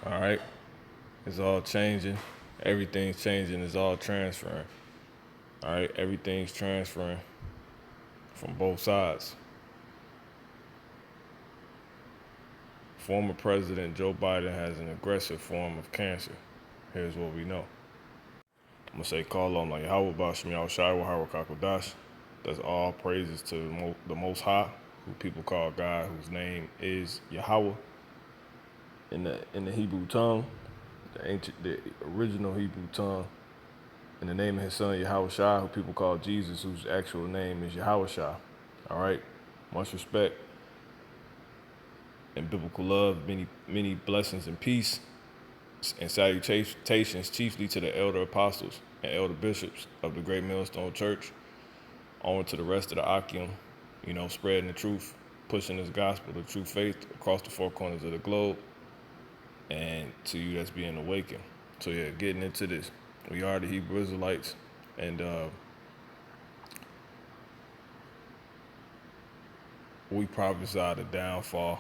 All right? It's all changing. Everything's changing. It's all transferring. All right? Everything's transferring from both sides. Former President Joe Biden has an aggressive form of cancer. Here's what we know. I'm going to say, call on like Yahweh Bashim Yahushai Wahara Kakodash. That's all praises to the Most High, who people call God, whose name is Yahweh. In the Hebrew tongue, the original Hebrew tongue, in the name of his son Yahushai, who people call Jesus, whose actual name is Yahushai. All right? Much respect and biblical love, many blessings and peace and salutations chiefly to the elder apostles and elder bishops of the Great Millstone Church, on to the rest of the Akim, spreading the truth, pushing this gospel, the true faith across the four corners of the globe, and to you that's being awakened. So yeah, getting into this. We are the Hebrew Israelites, and we prophesy the downfall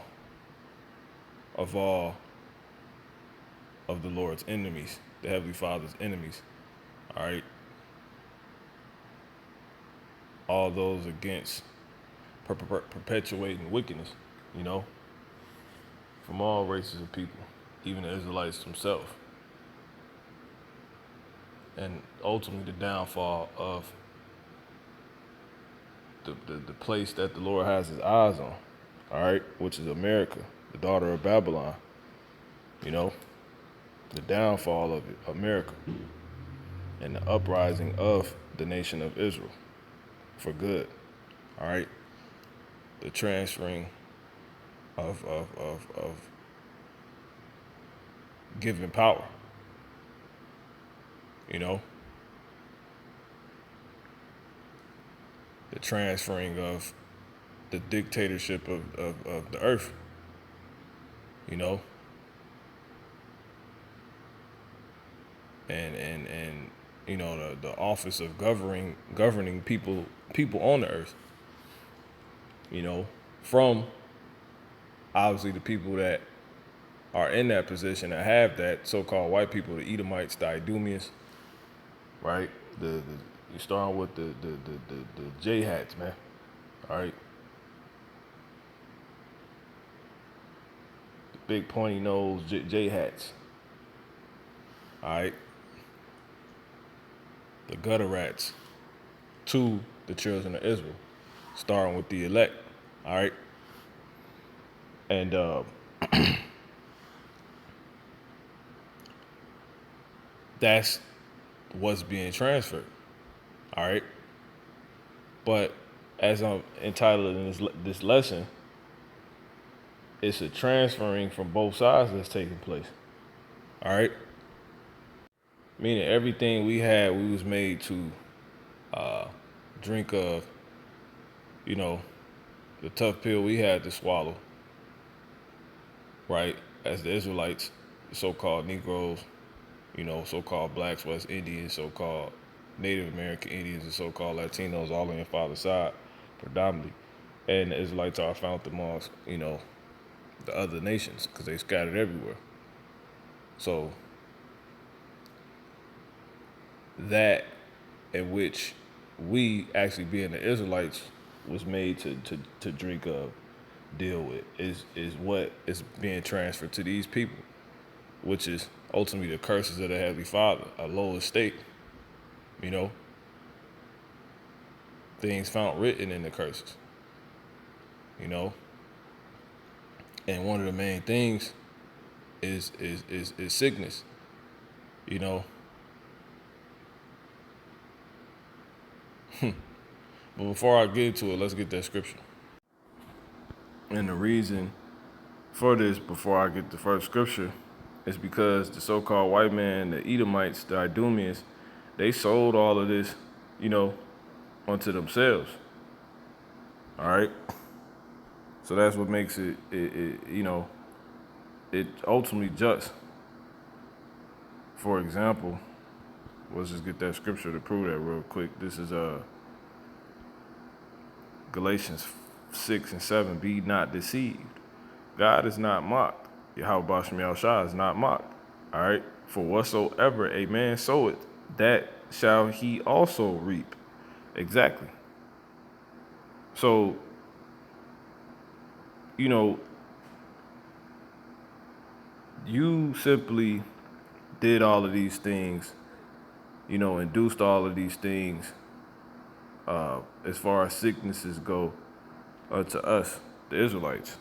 of all of the Lord's enemies, the Heavenly Father's enemies. All right? All those against perpetuating wickedness, from all races of people, even the Israelites themselves. And ultimately the downfall of the place that the Lord has his eyes on, all right, which is America, the daughter of Babylon, the downfall of America and the uprising of the nation of Israel for good, all right, the transferring of giving power, the transferring of the dictatorship of the earth, and the office of governing people on the earth, from obviously the people that are in that position that have that, so-called white people, the Edomites, the Idumeans, right? You starting with the J hats, man. All right. The big pointy nose J hats. All right. The gutter rats to the children of Israel, starting with the elect. All right. And that's what's being transferred. All right. But as I'm entitled in this lesson, it's a transferring from both sides that's taking place. All right. Meaning everything we had, we was made to drink of, the tough pill we had to swallow, right? As the Israelites, the so-called Negroes, so-called blacks, West Indians, so-called Native American Indians, and so-called Latinos, all on your father's side, predominantly. And the Israelites are found amongst, the other nations, because they scattered everywhere. So that in which we actually being the Israelites was made to drink of, deal with, is what is being transferred to these people, which is ultimately the curses of the Heavenly Father, a low estate, things found written in the curses, and one of the main things is sickness, But before I get to it, let's get that scripture. And the reason for this, before I get the first scripture, is because the so-called white man, the Edomites, the Idumeans, they sold all of this, onto themselves. All right? So that's what makes it ultimately just. For example, let's just get that scripture to prove that real quick. This is Galatians 6 and 7. Be not deceived. God is not mocked. Yahweh Shem Yahushua is not mocked. All right? For whatsoever a man soweth, that shall he also reap. Exactly. So, you simply did all of these things, induced all of these things as far as sicknesses go to us, the Israelites.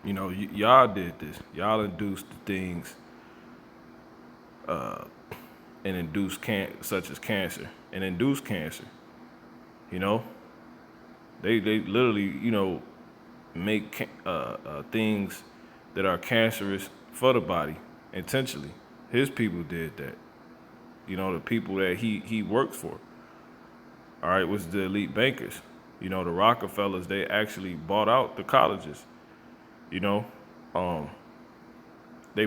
Y'all did this. Y'all induced the things and induced such as cancer and induced cancer. They literally, make things that are cancerous for the body intentionally. His people did that. The people that he works for. All right, was the elite bankers. The Rockefellers, they actually bought out the colleges. They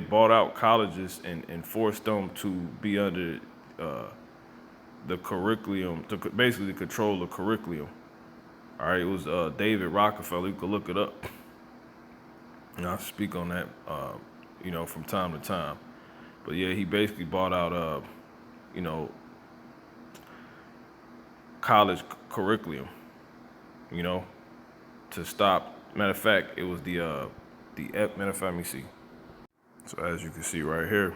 bought out colleges and forced them to be under the curriculum, to basically control the curriculum. All right, it was David Rockefeller. You could look it up. I speak on that, from time to time. But yeah, he basically bought out, college curriculum, to stop. Matter of fact, it was matter of fact, let me see. So as you can see right here,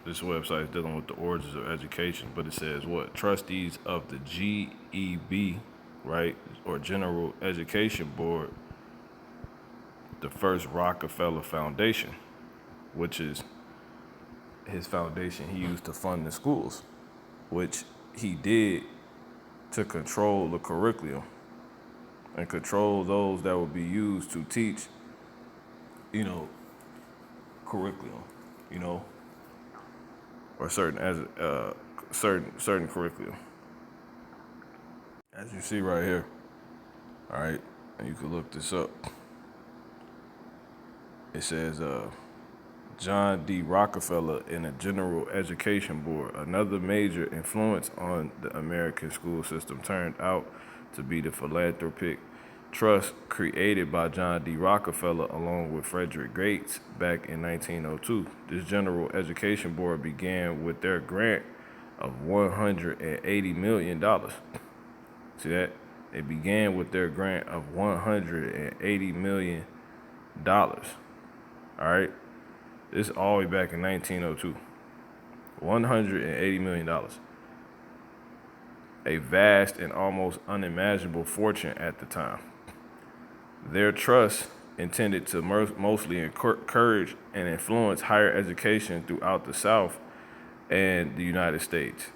this website is dealing with the origins of education, but it says what? Trustees of the GEB, right, or General Education Board, the first Rockefeller Foundation, which is his foundation he used to fund the schools, which he did to control the curriculum and control those that would be used to teach, curriculum, or certain curriculum. As you see right here, all right, and you can look this up. It says John D. Rockefeller in the General Education Board, another major influence on the American school system, turned out to be the philanthropic trust created by John D. Rockefeller along with Frederick Gates back in 1902. This General Education Board began with their grant of $180 million. See that? It began with their grant of $180 million. All right? This is all the way back in 1902. $180 million. A vast and almost unimaginable fortune at the time. Their trust intended to mostly encourage and influence higher education throughout the South and the United States.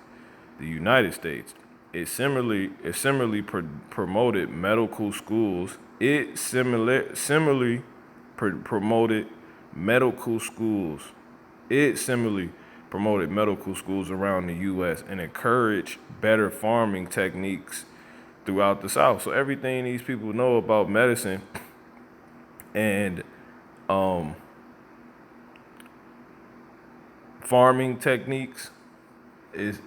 It similarly promoted medical schools. It similarly promoted medical schools. It similarly promoted medical schools around the U.S. and encouraged better farming techniques throughout the South. So everything these people know about medicine and farming techniques is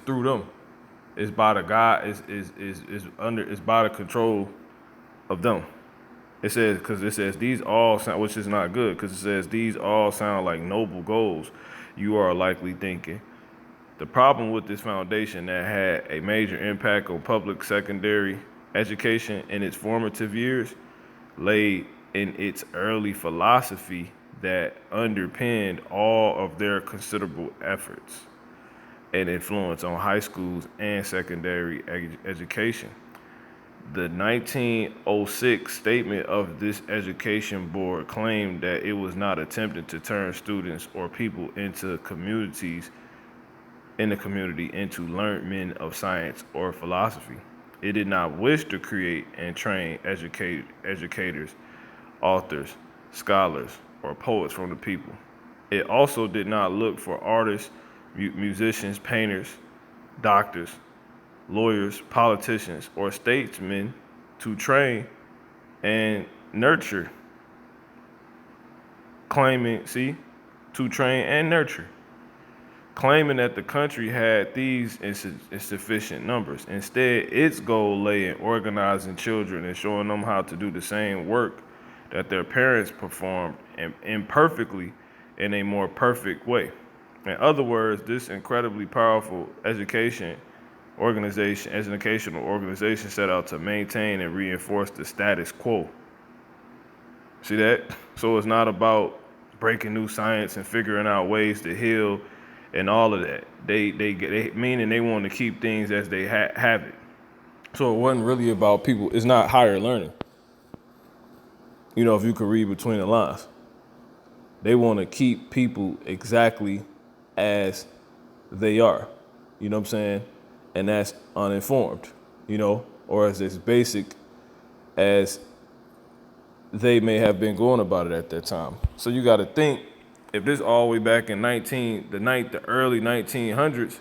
through them. It's by the God. It's by the control of them. It says these all sound, which is not good, because it says these all sound like noble goals. You are likely thinking. The problem with this foundation that had a major impact on public secondary education in its formative years lay in its early philosophy that underpinned all of their considerable efforts and influence on high schools and secondary education. The 1906 statement of this education board claimed that it was not attempting to turn students or people in the community into learned men of science or philosophy. It did not wish to create and train educators, authors, scholars, or poets from the people. It also did not look for artists, musicians, painters, doctors, lawyers, politicians, or statesmen to train and nurture. To train and nurture. claiming that the country had these in sufficient numbers. Instead, its goal lay in organizing children and showing them how to do the same work that their parents performed imperfectly in a more perfect way. In other words, this incredibly powerful educational organization set out to maintain and reinforce the status quo. See that? So it's not about breaking new science and figuring out ways to heal and all of that. They meaning they want to keep things as they have it. So it wasn't really about people. It's not higher learning. You know, if you could read between the lines, they want to keep people exactly as they are. You know what I'm saying? And that's uninformed, you know, or as basic as they may have been going about it at that time. So you got to think, if this all the way back in the early 1900s,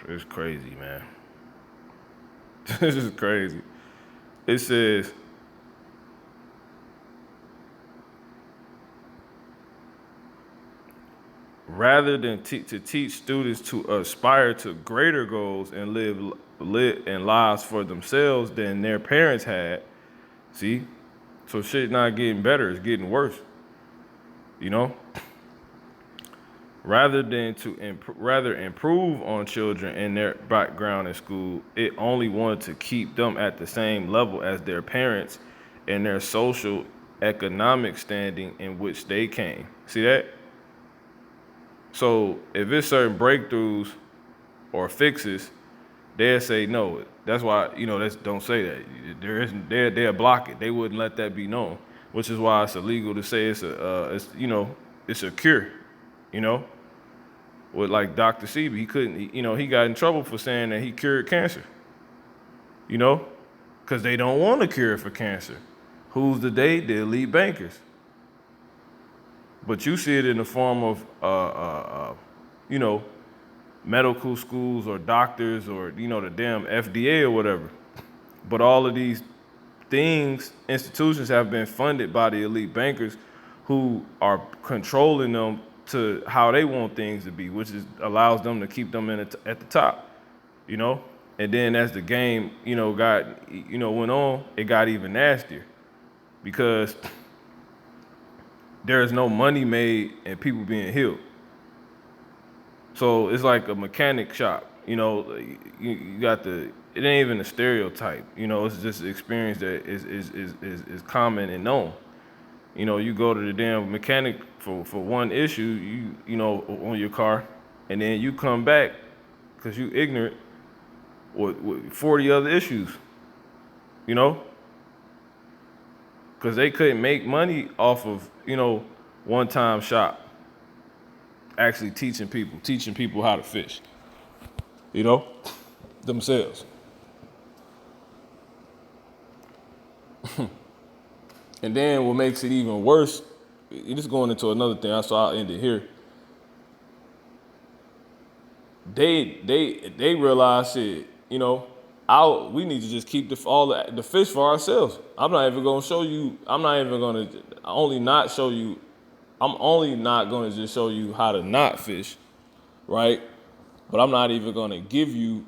it's crazy, man. This is crazy. It says, rather than to teach students to aspire to greater goals and live in lives for themselves than their parents had, see? So shit not getting better, it's getting worse, you know? Rather than to improve on children and their background in school, it only wanted to keep them at the same level as their parents and their social economic standing in which they came. See that? So if it's certain breakthroughs or fixes, they'll say no. That's why, you know, don't say that. They'll block it. They wouldn't let that be known, which is why it's illegal to say it's a cure. You know, with like Dr. Sebi, he couldn't. He got in trouble for saying that he cured cancer. You know, because they don't want a cure for cancer. Who's the they? The elite bankers. But you see it in the form of, medical schools or doctors or, the damn FDA or whatever. But all of these institutions have been funded by the elite bankers who are controlling them to how they want things to be, which allows them to keep them at the top, And then as the game, went on, it got even nastier because there is no money made in people being healed. So it's like a mechanic shop, you got it ain't even a stereotype, it's just an experience that is common and known. You go to the damn mechanic for one issue, on your car, and then you come back because you ignorant with 40 other issues, because they couldn't make money off of, one-time shop, actually teaching people how to fish, themselves. And then what makes it even worse, just going into another thing, so I'll end it here. They realize shit, we need to just keep all the fish for ourselves. I'm only not going to just show you how to not fish, right? But I'm not even going to give you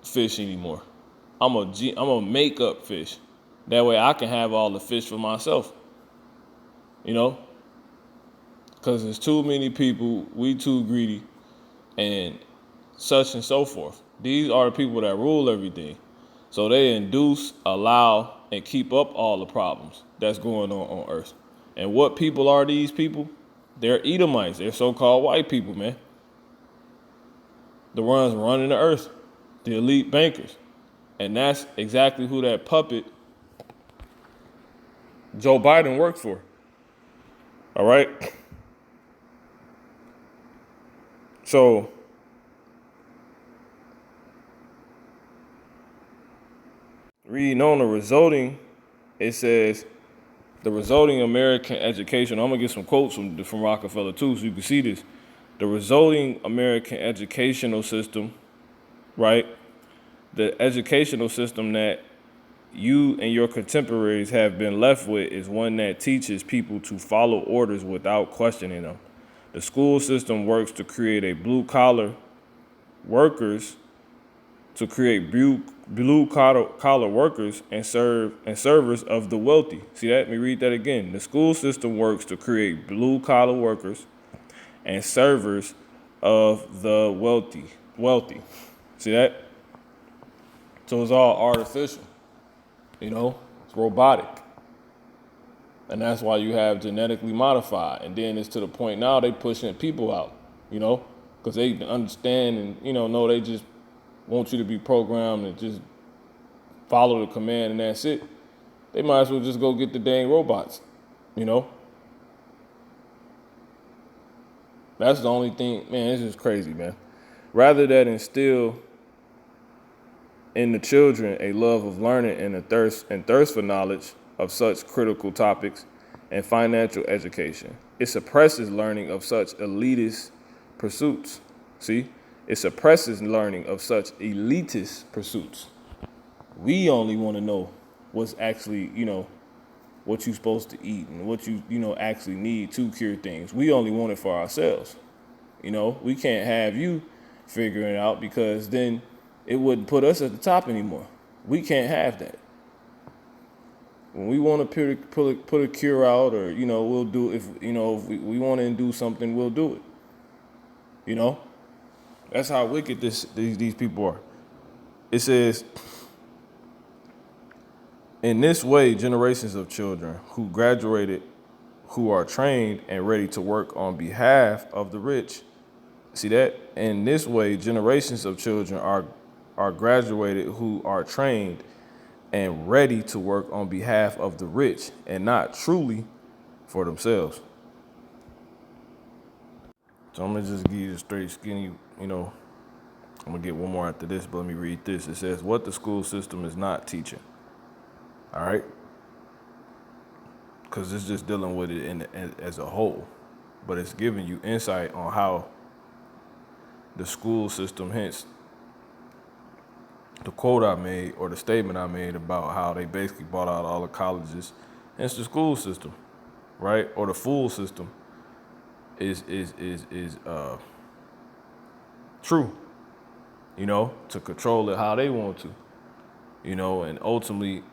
fish anymore. I'm gonna make up fish. That way I can have all the fish for myself, because there's too many people, we too greedy, and such and so forth. These are the people that rule everything. So they induce, allow, and keep up all the problems that's going on Earth. And what people are these people? They're Edomites. They're so-called white people, man. The ones running the earth, the elite bankers. And that's exactly who that puppet Joe Biden worked for. All right? So, reading on it says, the resulting American education, I'm going to get some quotes from Rockefeller too so you can see this. The resulting American educational system, right? The educational system that you and your contemporaries have been left with is one that teaches people to follow orders without questioning them. The school system works to create a blue-collar workers to create blue collar workers and servers of the wealthy. See that? Let me read that again. The school system works to create blue collar workers and servers of the wealthy. Wealthy. See that? So it's all artificial. It's robotic. And that's why you have genetically modified. And then it's to the point now they pushing people out, because they understand and, know they just want you to be programmed and just follow the command and that's it. They might as well just go get the dang robots, That's the only thing, man, this is crazy, man. Rather than instill in the children a love of learning and a thirst for knowledge of such critical topics and financial education, it suppresses learning of such elitist pursuits. See? It suppresses learning of such elitist pursuits. We only want to know what's actually, what you're supposed to eat and what you actually need to cure things. We only want it for ourselves. We can't have you figuring it out because then it wouldn't put us at the top anymore. We can't have that. When we want to put a cure out, or we'll do if we want to do something, we'll do it. That's how wicked these people are. It says, in this way, generations of children who graduated, who are trained and ready to work on behalf of the rich. See that? In this way, generations of children are graduated who are trained and ready to work on behalf of the rich and not truly for themselves. So I'm going to just give you the straight skinny, I'm going to get one more after this, but let me read this. It says, what the school system is not teaching. All right? Because it's just dealing with it as a whole. But it's giving you insight on how the school system, hence the quote I made or the statement I made about how they basically bought out all the colleges, hence the school system, right? Or the fool system is true, to control it how they want to, and ultimately,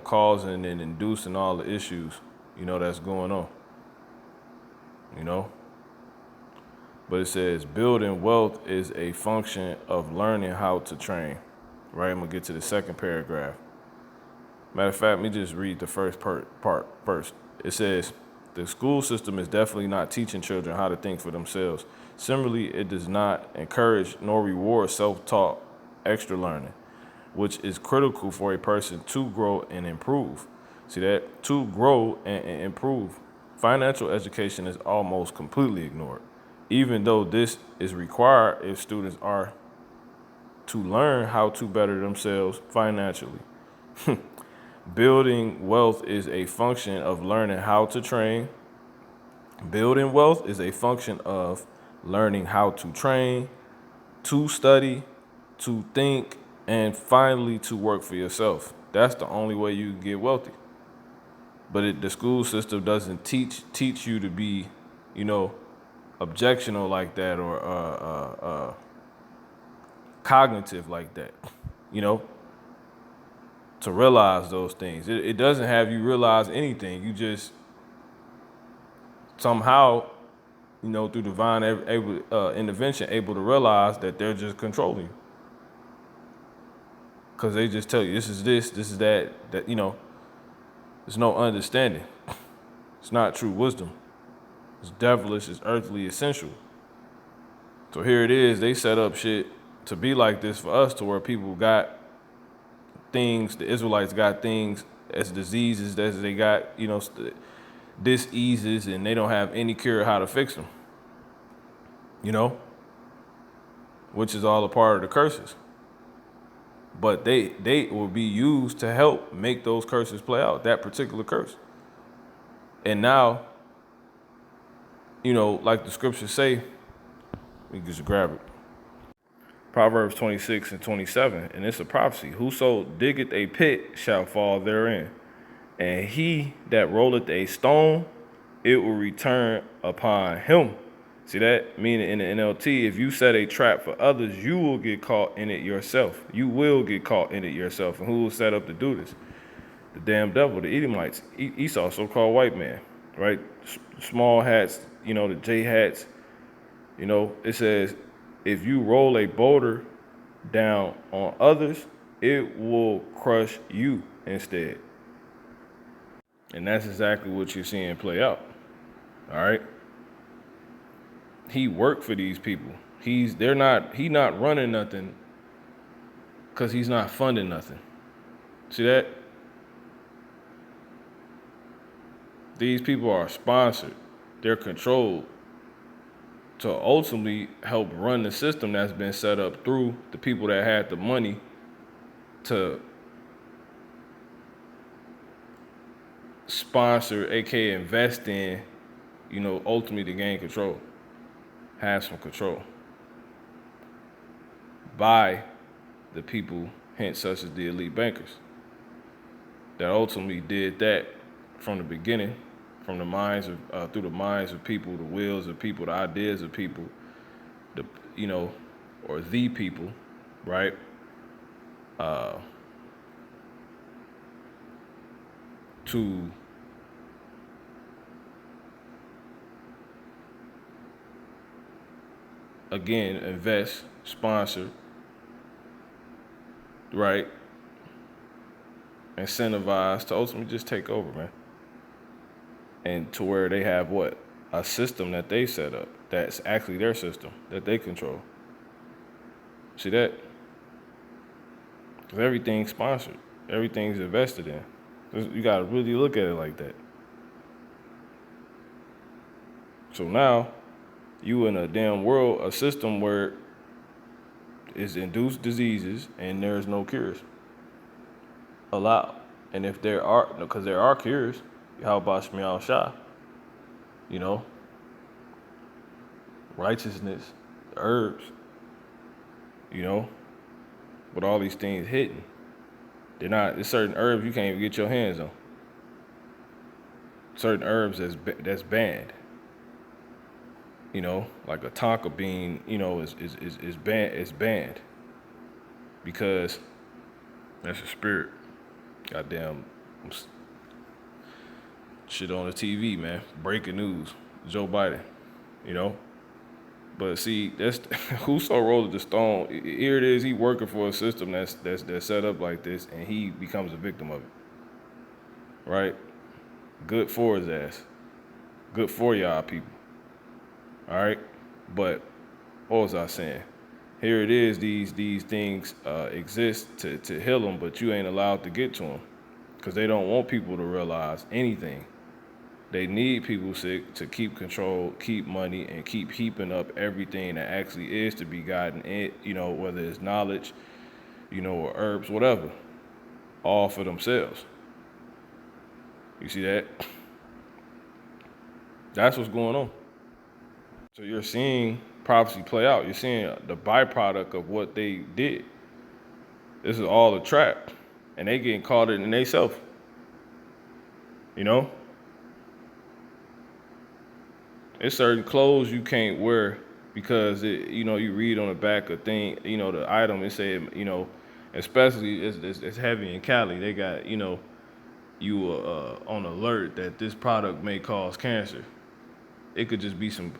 causing and inducing all the issues, that's going on, But it says building wealth is a function of learning how to train, right? I'm gonna get to the second paragraph. Matter of fact, let me just read the first part first. It says, the school system is definitely not teaching children how to think for themselves. Similarly, it does not encourage nor reward self-taught extra learning, which is critical for a person to grow and improve. See that? To grow and improve. Financial education is almost completely ignored, even though this is required if students are to learn how to better themselves financially. Building wealth is a function of learning how to train. Building wealth is a function of learning how to train, to study, to think, and finally to work for yourself. That's the only way you can get wealthy. But the school system doesn't teach you to be, objectional like that or cognitive like that, to realize those things. It doesn't have you realize anything. You just somehow, through divine intervention, able to realize that they're just controlling you. Because they just tell you, this is that, there's no understanding. It's not true wisdom. It's devilish, it's earthly essential. So here it is, they set up shit to be like this for us, to where people got things, the Israelites got things as diseases as they got, diseases, and they don't have any cure how to fix them, which is all a part of the curses. But they will be used to help make those curses play out, that particular curse. And now, like the scriptures say, we just grab it. Proverbs 26 and 27, and it's a prophecy. Whoso diggeth a pit shall fall therein, and he that rolleth a stone, it will return upon him. See that? Meaning in the NLT, if you set a trap for others, you will get caught in it yourself. You will get caught in it yourself. And who will set up to do this? The damn devil, the Edomites, Esau, so-called white man, right? Small hats, the J hats. It says, if you roll a boulder down on others, it will crush you instead. And that's exactly what you're seeing play out. All right. He worked for these people. He's not running nothing because he's not funding nothing. See that? These people are sponsored. They're controlled to ultimately help run the system that's been set up through the people that had the money to sponsor, aka invest in, ultimately to gain control, have some control by the people, hence such as the elite bankers, that ultimately did that from the beginning, from the minds of through the minds of people, the wills of people, the ideas of people, or the people, right? To again invest, sponsor, right? Incentivize to ultimately just take over, man. And to where they have what? A system that they set up that's actually their system that they control. See that? Because everything's sponsored. Everything's invested in. You got to really look at it like that. So now, you in a damn world, a system where it's induced diseases and there's no cures allowed. And if there are, because there are cures, how about Shmial Shah? Righteousness, herbs, with all these things hidden. There's certain herbs you can't even get your hands on. Certain herbs that's banned. Like a tonka bean, is banned because that's a spirit. Goddamn shit on the TV, man. Breaking news. Joe Biden, But see, that's whoso rolled the stone. Here it is. He working for a system that's set up like this, and he becomes a victim of it. Right? Good for his ass. Good for y'all people. All right, but what was I saying? Here it is. These things exist to heal them, but you ain't allowed to get to them because they don't want people to realize anything. They need people sick to keep control, keep money, and keep heaping up everything that actually is to be gotten. Whether it's knowledge, or herbs, whatever, all for themselves. You see that? That's what's going on. So you're seeing prophecy play out. You're seeing the byproduct of what they did. This is all a trap. And they getting caught in they self. It's certain clothes you can't wear because you read on the back of thing, the item, it said, especially it's heavy in Cali. They got, you on alert that this product may cause cancer. It could just be some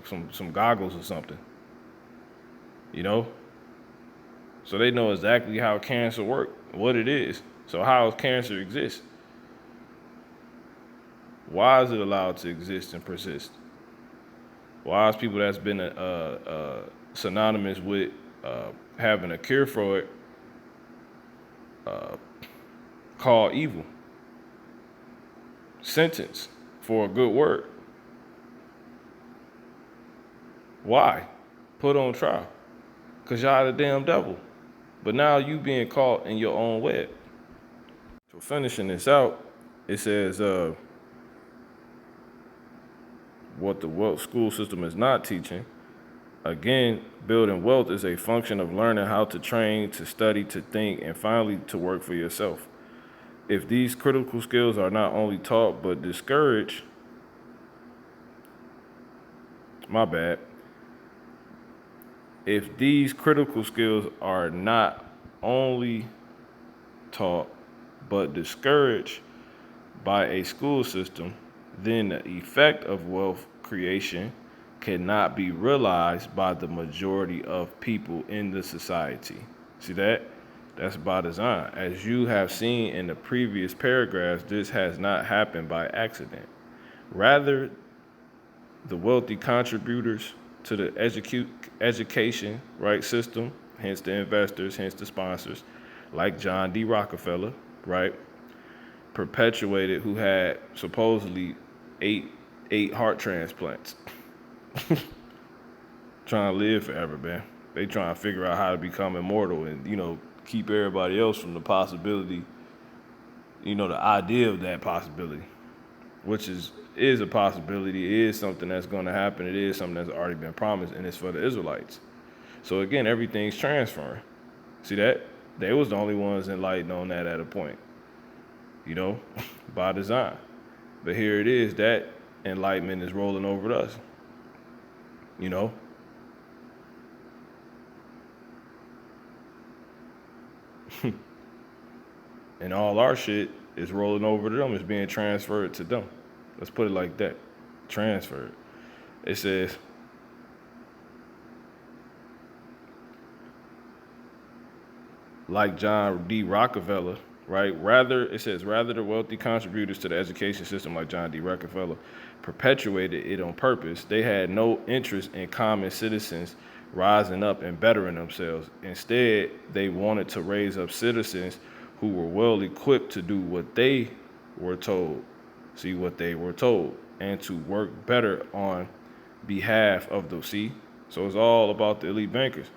goggles or something, So they know exactly how cancer works, what it is. So how does cancer exist? Why is it allowed to exist and persist? Why is people that's been synonymous with having a cure for it called evil? Sentence for a good word. Why? Put on trial. Because y'all the damn devil. But now you being caught in your own web. So finishing this out, it says what the school system is not teaching Again, building wealth is a function of learning how to train, to study, to think, and finally to work for yourself. If these critical skills are not only taught but discouraged, my bad. If these critical skills are not only taught but discouraged by a school system, then the effect of wealth creation cannot be realized by the majority of people in the society. See that? That's by design. As you have seen in the previous paragraphs, this has not happened by accident. Rather, the wealthy contributors to the education right system, hence the investors, hence the sponsors, like John D. Rockefeller, right, perpetuated, who had supposedly eight heart transplants, trying to live forever, man. They trying to figure out how to become immortal and keep everybody else from the possibility, the idea of that possibility, which is a possibility. It is something that's going to happen. It is something that's already been promised, and it's for the Israelites. So again, everything's transferring. See that? They was the only ones enlightened on that at a point, by design. But here it is, that enlightenment is rolling over to us, and all our shit is rolling over to them. It's being transferred to them. Let's put it like that. Transferred. It says, like John D. Rockefeller, right? Rather the wealthy contributors to the education system, like John D. Rockefeller, perpetuated it on purpose. They had no interest in common citizens rising up and bettering themselves. Instead, they wanted to raise up citizens who were well equipped to do what they were told. See what they were told, and to work better on behalf of those. See, so it's all about the elite bankers.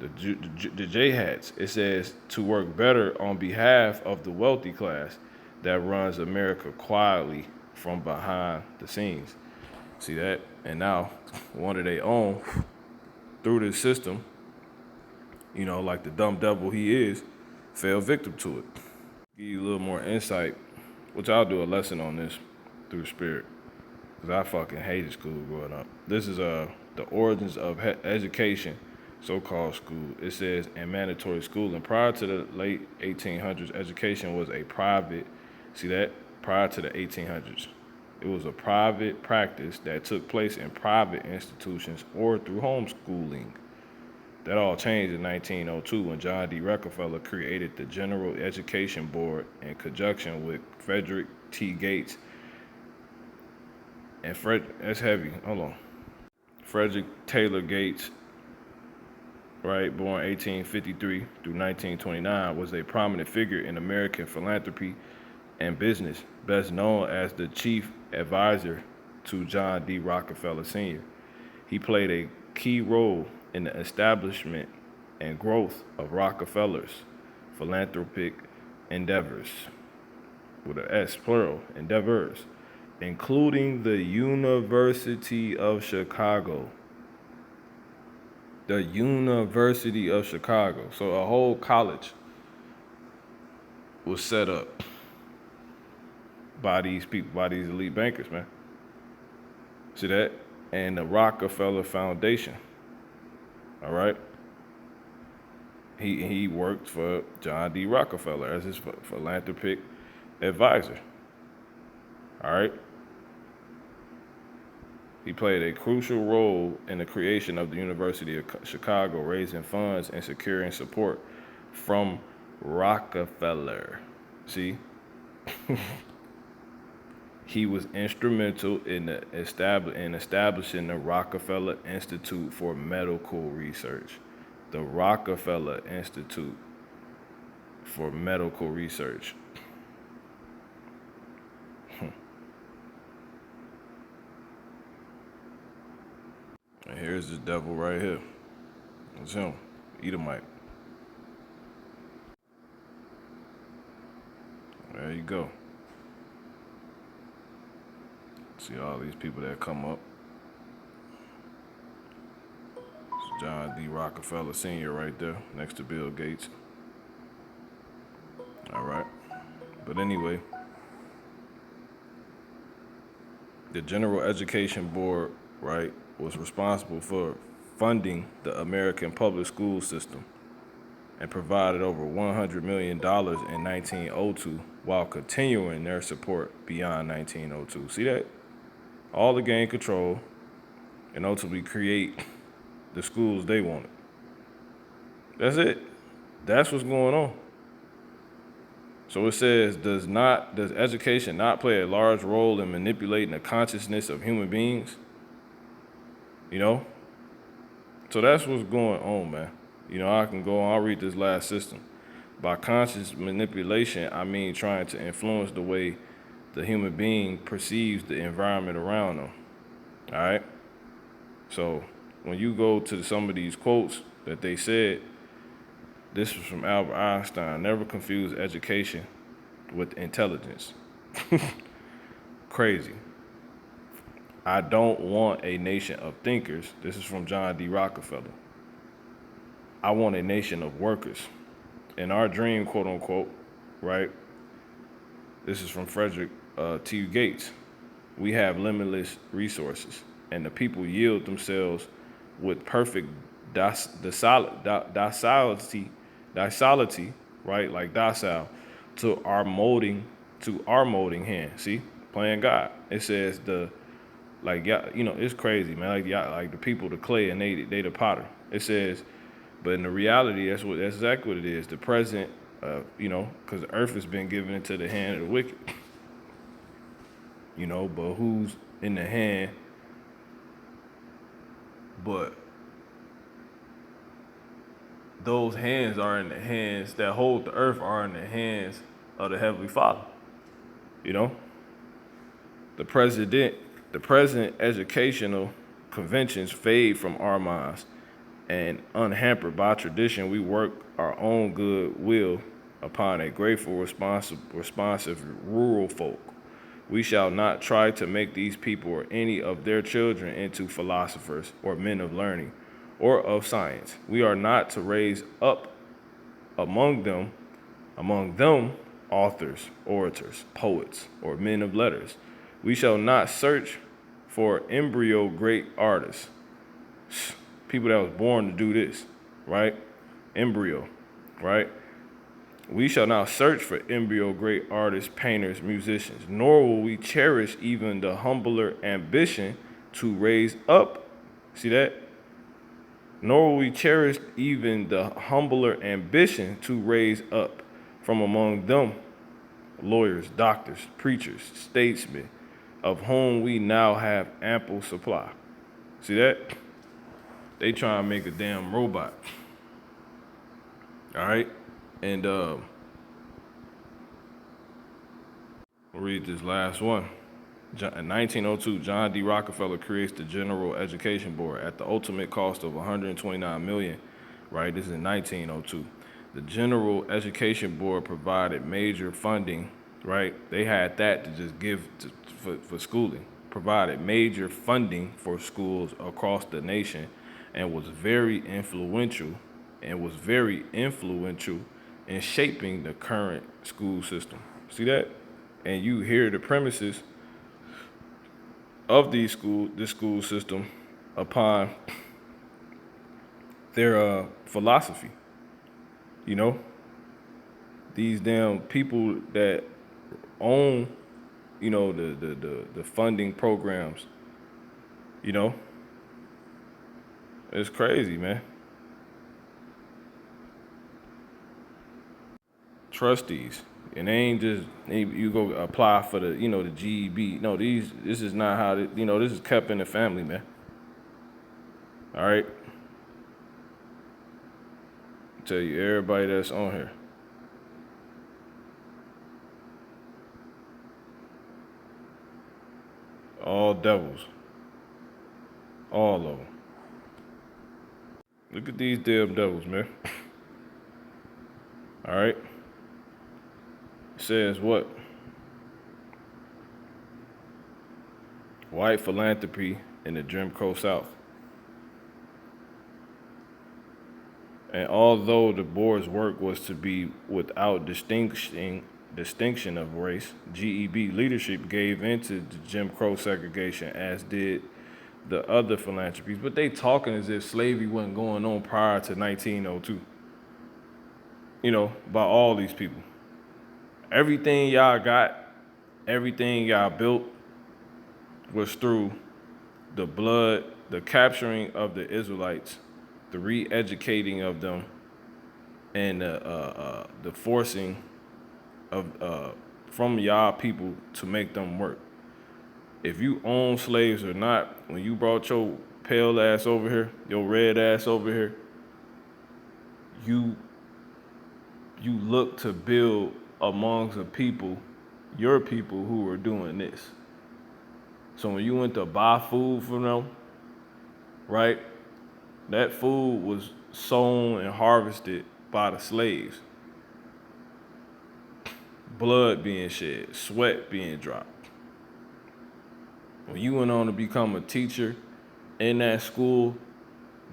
The J hats. It says to work better on behalf of the wealthy class that runs America quietly from behind the scenes. See that? And now one of their own, through this system, like the dumb devil he is, fell victim to it. Give you a little more insight, which I'll do a lesson on this through the spirit, because I fucking hated school growing up. This is the origins of education, so-called school. It says in mandatory schooling. Prior to the late 1800s, education was a private, see that? Prior to the 1800s, it was a private practice that took place in private institutions or through homeschooling. That all changed in 1902 when John D. Rockefeller created the General Education Board in conjunction with Frederick T. Gates and Frederick Taylor Gates, right, born 1853 through 1929, was a prominent figure in American philanthropy and business, best known as the chief advisor to John D. Rockefeller Sr. He played a key role in the establishment and growth of Rockefeller's philanthropic endeavors, with an S, plural, endeavors, including the University of Chicago. The University of Chicago. So a whole college was set up by these people, by these elite bankers, man. See that? And the Rockefeller Foundation. All right? He worked for John D. Rockefeller as his philanthropic advisor. All right? He played a crucial role in the creation of the University of Chicago, raising funds and securing support from Rockefeller. See? He was instrumental in establishing the Rockefeller Institute for Medical Research. The Rockefeller Institute for Medical Research. And here's the devil right here. It's him, Edomite. There you go. See all these people that come up. John D. Rockefeller Sr. right there, next to Bill Gates. All right. But anyway, the General Education Board, right, was responsible for funding the American public school system and provided over $100 million in 1902 while continuing their support beyond 1902. See that? All to gain control and ultimately create the schools they wanted. That's it. That's what's going on. So it says, does education not play a large role in manipulating the consciousness of human beings? You know? So that's what's going on, man. You know, I can go on, I'll read this last system. By conscious manipulation, I mean trying to influence the way the human being perceives the environment around them. All right? So when you go to some of these quotes that they said, this was from Albert Einstein, never confuse education with intelligence. Crazy. I don't want a nation of thinkers. This is from John D. Rockefeller. I want a nation of workers. In our dream, quote unquote, right? This is from Frederick T. Gates. We have limitless resources, and the people yield themselves with perfect docility, right? Like docile, to our molding hand. See, playing God. It says it's crazy, man. Like the people, the clay, and they the potter. It says, but in the reality, that's exactly what it is. The present, because the earth has been given into the hand of the wicked. But who's in the hand? But those hands are in the hands that hold the earth are in the hands of the Heavenly Father. The present educational conventions fade from our minds, and unhampered by tradition, we work our own good will upon a grateful, responsive rural folk. We shall not try to make these people or any of their children into philosophers or men of learning or of science. We are not to raise up among them authors, orators, poets, or men of letters. We shall not search for embryo great artists, people that was born to do this, right? Embryo, right? We shall not search for embryo great artists, painters, musicians, nor will we cherish even the humbler ambition to raise up. See that? Nor will we cherish even the humbler ambition to raise up from among them lawyers, doctors, preachers, statesmen, of whom we now have ample supply. See that? They try and make a damn robot. All right? And we'll read this last one. In 1902, John D. Rockefeller creates the General Education Board at the ultimate cost of $129 million, right? This is in 1902. The General Education Board provided major funding, right? They had that to just give for schooling. Provided major funding for schools across the nation and was very influential in shaping the current school system. See that? And you hear the premises of this school system upon their philosophy. These damn people that own, the funding programs, it's crazy, man. Trustees. And they ain't just you go apply for the the GEB. No, this is not how this is kept in the family, man. All right. Tell you everybody that's on here. All devils. All of them. Look at these damn devils, man. All right. It says what? White philanthropy in the Jim Crow South. And although the board's work was to be without distinction of race, GEB leadership gave into the Jim Crow segregation, as did the other philanthropies. But they talking as if slavery wasn't going on prior to 1902. By all these people. Everything y'all got, everything y'all built was through the blood, the capturing of the Israelites, the re-educating of them, and the forcing of from y'all people to make them work. If you own slaves or not, when you brought your pale ass over here, your red ass over here, you look to build amongst the people, your people who were doing this. So when you went to buy food from them, right, that food was sown and harvested by the slaves. Blood being shed, sweat being dropped. When you went on to become a teacher in that school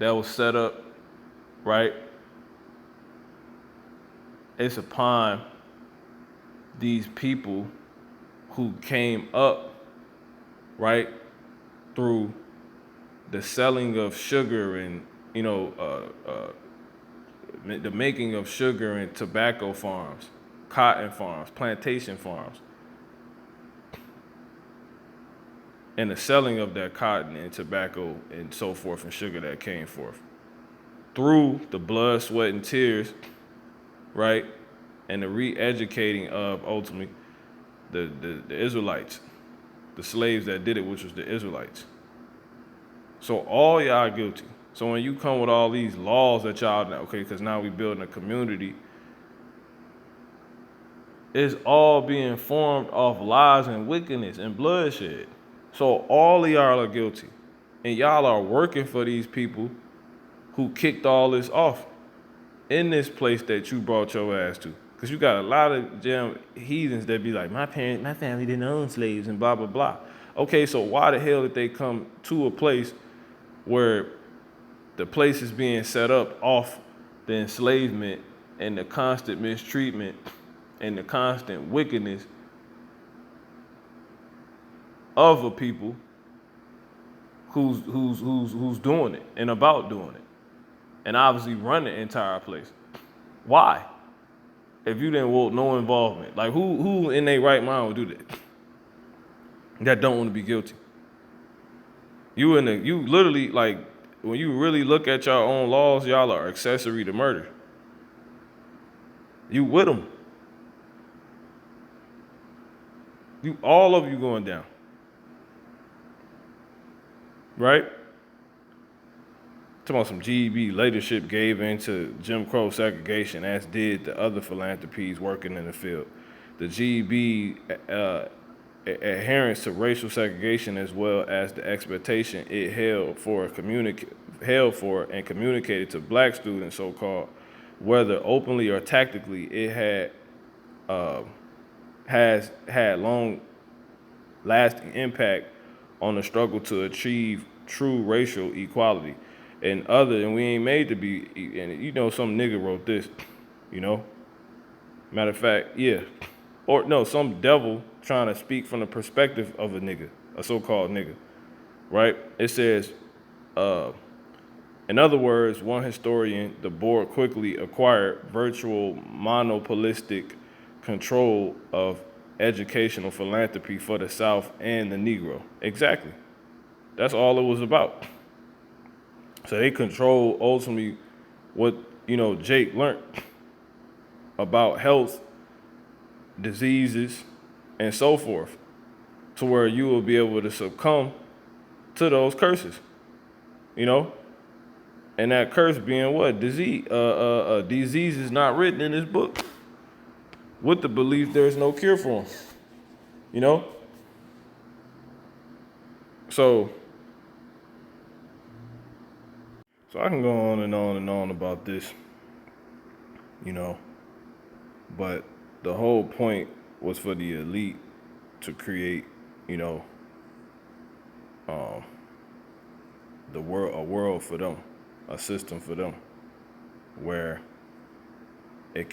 that was set up, right, it's upon these people who came up, right, through the selling of sugar and, the making of sugar and tobacco farms, cotton farms, plantation farms, and the selling of that cotton and tobacco and so forth and sugar that came forth. Through the blood, sweat, and tears, right, and the re-educating of, ultimately, the Israelites, the slaves that did it, which was the Israelites. So all y'all guilty. So when you come with all these laws that y'all, okay, because now we building a community, it's all being formed off lies and wickedness and bloodshed. So all of y'all are guilty. And y'all are working for these people who kicked all this off in this place that you brought your ass to. Because you got a lot of damn heathens that be like, my family didn't own slaves and blah, blah, blah. Okay, so why the hell did they come to a place where the place is being set up off the enslavement and the constant mistreatment and the constant wickedness of a people who's doing it and about doing it, and obviously run the entire place? Why? If you didn't want no involvement, like who in their right mind would do that? That don't want to be guilty. You literally, like, when you really look at your own laws, y'all are accessory to murder. You with them. All of you going down. Right? Talking about some GEB leadership gave into Jim Crow segregation, as did the other philanthropies working in the field. The GEB adherence to racial segregation, as well as the expectation it held for and communicated to black students, so-called, whether openly or tactically, it has had long-lasting impact on the struggle to achieve true racial equality. And we ain't made to be, and some nigga wrote this, Matter of fact, yeah. Or no, some devil trying to speak from the perspective of a nigga, a so-called nigga, right? It says, in other words, one historian, the board quickly acquired virtual monopolistic control of educational philanthropy for the South and the Negro. Exactly. That's all it was about. So they control ultimately what, Jake learned about health, diseases, and so forth, to where you will be able to succumb to those curses, And that curse being what? Disease. Disease is not written in this book, with the belief there's no cure for them, So I can go on and on and on about this, but the whole point was for the elite to create, a world for them, a system for them. where it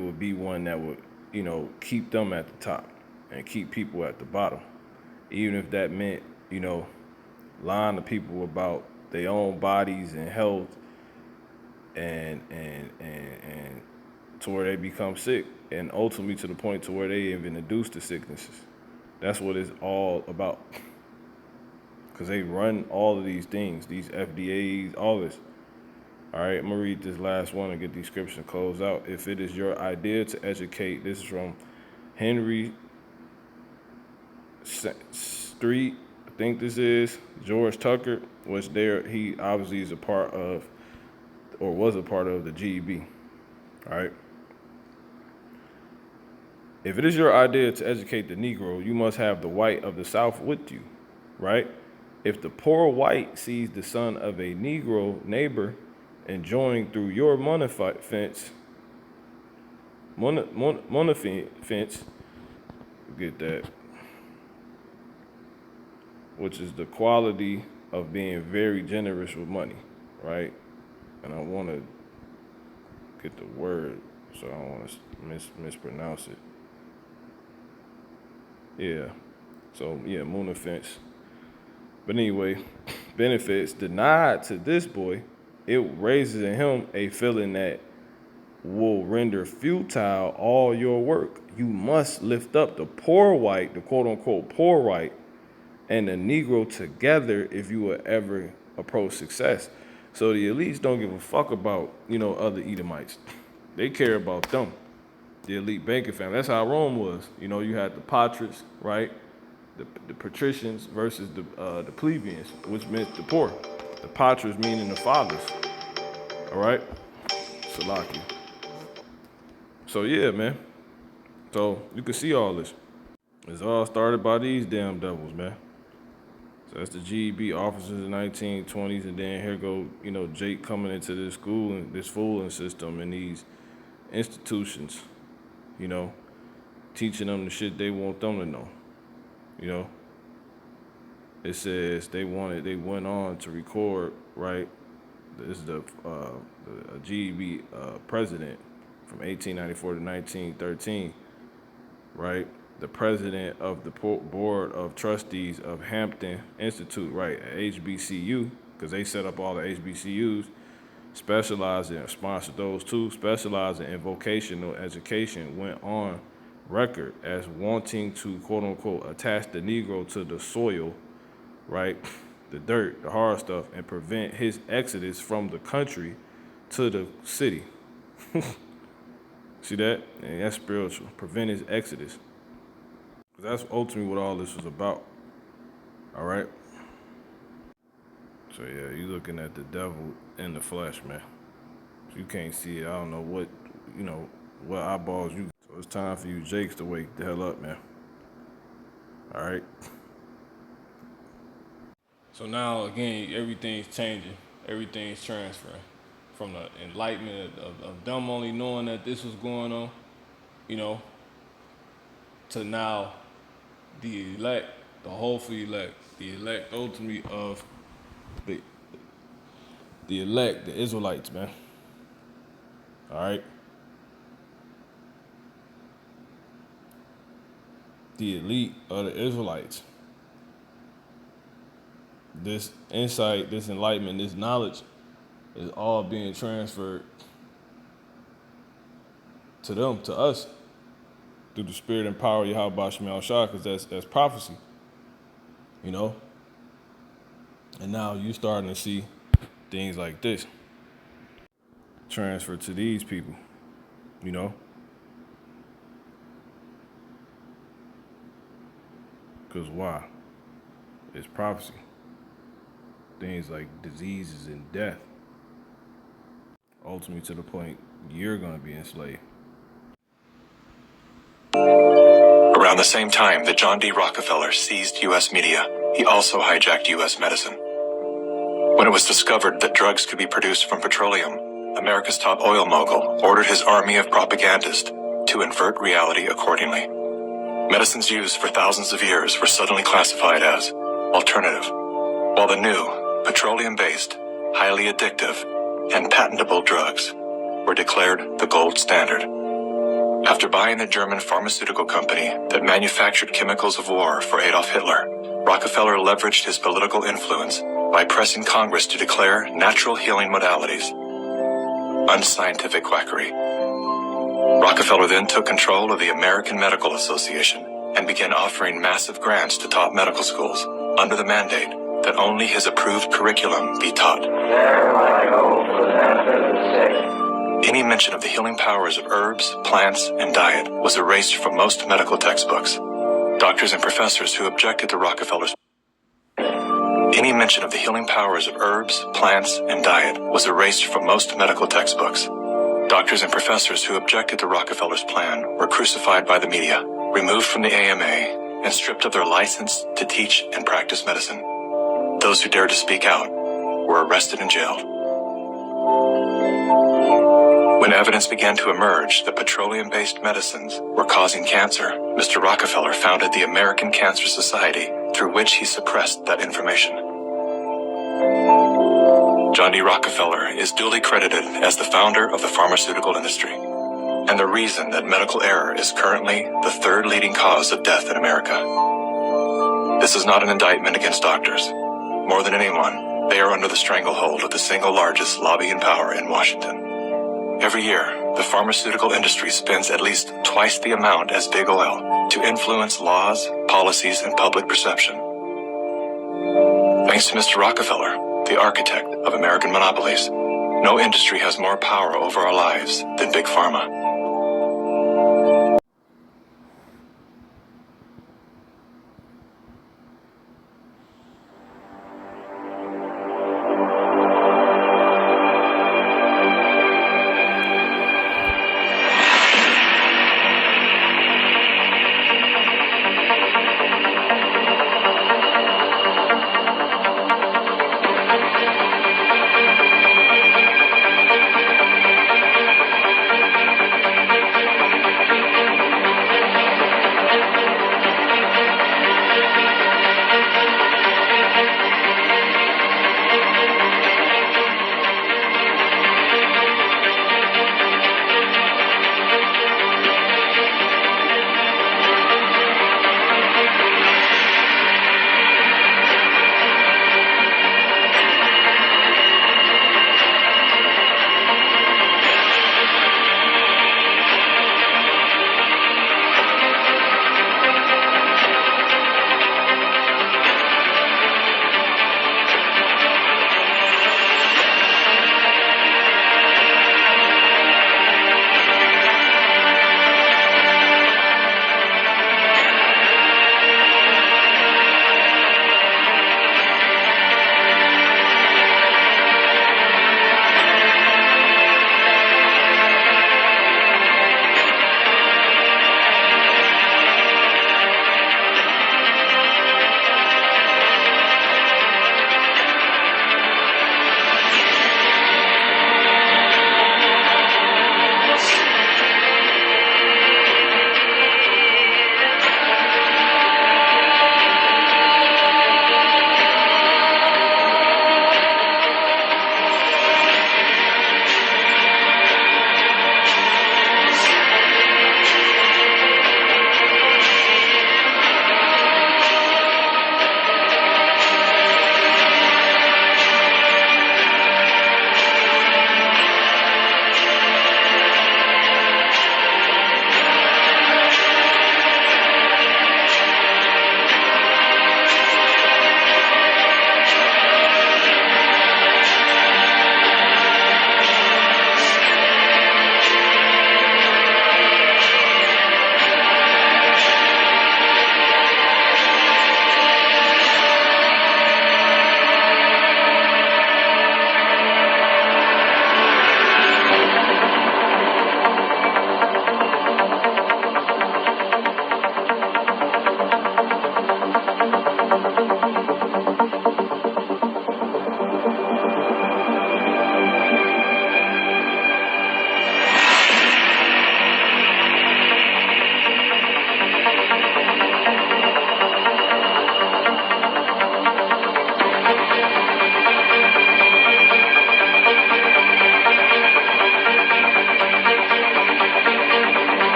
would be one that would, keep them at the top and keep people at the bottom, even if that meant, lying to people about their own bodies and health, and to where they become sick, and ultimately to the point to where they even induce the sicknesses. That's what it's all about. Because they run all of these things, these FDAs, all this. All right, I'm going to read this last one and get these scriptures and close out. If it is your idea to educate, this is from Henry Street, I think this is, George Tucker, which he obviously is a part of, or was a part of, the GEB. All right. If it is your idea to educate the Negro, you must have the white of the South with you, right? If the poor white sees the son of a Negro neighbor enjoying through your money fence, get that, which is the quality of being very generous with money, right? And I want to get the word, so I don't want to mispronounce it. Yeah, so yeah, moon offense. But anyway, benefits denied to this boy, it raises in him a feeling that will render futile all your work. You must lift up the poor white, the quote unquote poor white, and the Negro together if you will ever approach success. So the elites don't give a fuck about, other Edomites. They care about them. The elite banking family. That's how Rome was. You had the patricians, right? The patricians versus the plebeians, which meant the poor. The patres meaning the fathers. All right? Salaki. So yeah, man. So you can see all this. It's all started by these damn devils, man. So that's the GEB officers in the 1920s, and then here go, Jake coming into this school and this fooling system and these institutions, teaching them the shit they want them to know. It says they went on to record, right? This is the GEB president from 1894 to 1913, right? The president of the board of trustees of Hampton Institute, right, at HBCU, because they set up all the HBCUs, sponsored those too, specializing in vocational education, went on record as wanting to, quote unquote, attach the Negro to the soil, right, the dirt, the hard stuff, and prevent his exodus from the country to the city. See that? And that's spiritual. Prevent his exodus. That's ultimately what all this was about. All right? So yeah, you looking at the devil in the flesh, man. You can't see it. I don't know what eyeballs you. So it's time for you Jakes to wake the hell up, man. All right? So now, again, everything's changing. Everything's transferring. From the enlightenment of them only knowing that this was going on, to now the elect, the hopeful elect, the elect ultimately of the elect, the Israelites, man. All right? The elite of the Israelites. This insight, this enlightenment, this knowledge is all being transferred to them, to us, through the spirit and power of Yahweh Shema Shah, because that's prophecy, And now you starting to see things like this transfer to these people, Because why? It's prophecy. Things like diseases and death. Ultimately to the point you're going to be enslaved. Around the same time that John D. Rockefeller seized U.S. media, he also hijacked U.S. medicine. When it was discovered that drugs could be produced from petroleum, America's top oil mogul ordered his army of propagandists to invert reality accordingly. Medicines used for thousands of years were suddenly classified as alternative, while the new, petroleum-based, highly addictive, and patentable drugs were declared the gold standard. After buying the German pharmaceutical company that manufactured chemicals of war for Adolf Hitler, Rockefeller leveraged his political influence by pressing Congress to declare natural healing modalities unscientific quackery. Rockefeller then took control of the American Medical Association and began offering massive grants to top medical schools under the mandate that only his approved curriculum be taught. Any mention of the healing powers of herbs, plants, and diet was erased from most medical textbooks. Doctors and professors who objected to Rockefeller's Any mention of the healing powers of herbs, plants, and diet was erased from most medical textbooks. Doctors and professors who objected to Rockefeller's plan were crucified by the media, removed from the AMA, and stripped of their license to teach and practice medicine. Those who dared to speak out were arrested and jailed. When evidence began to emerge that petroleum-based medicines were causing cancer, Mr. Rockefeller founded the American Cancer Society, through which he suppressed that information. John D. Rockefeller is duly credited as the founder of the pharmaceutical industry, and the reason that medical error is currently the third leading cause of death in America. This is not an indictment against doctors. More than anyone, they are under the stranglehold of the single largest lobbying power in Washington. Every year, the pharmaceutical industry spends at least twice the amount as big oil to influence laws, policies, and public perception. Thanks to Mr. Rockefeller, the architect of American monopolies, no industry has more power over our lives than Big Pharma.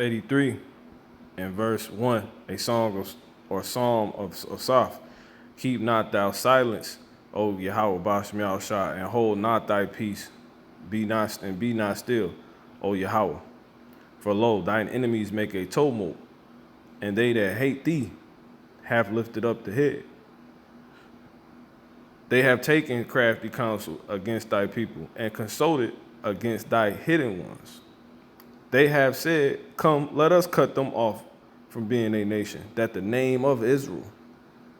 83 and verse 1, a song of, or psalm of Soph. Keep not thou silence, O Yahweh Bashmiel Shah, and hold not thy peace, be not still, O Yahweh. For lo, thine enemies make a tumult, and they that hate thee have lifted up the head. They have taken crafty counsel against thy people, and consulted against thy hidden ones. They have said, come, let us cut them off from being a nation, that the name of Israel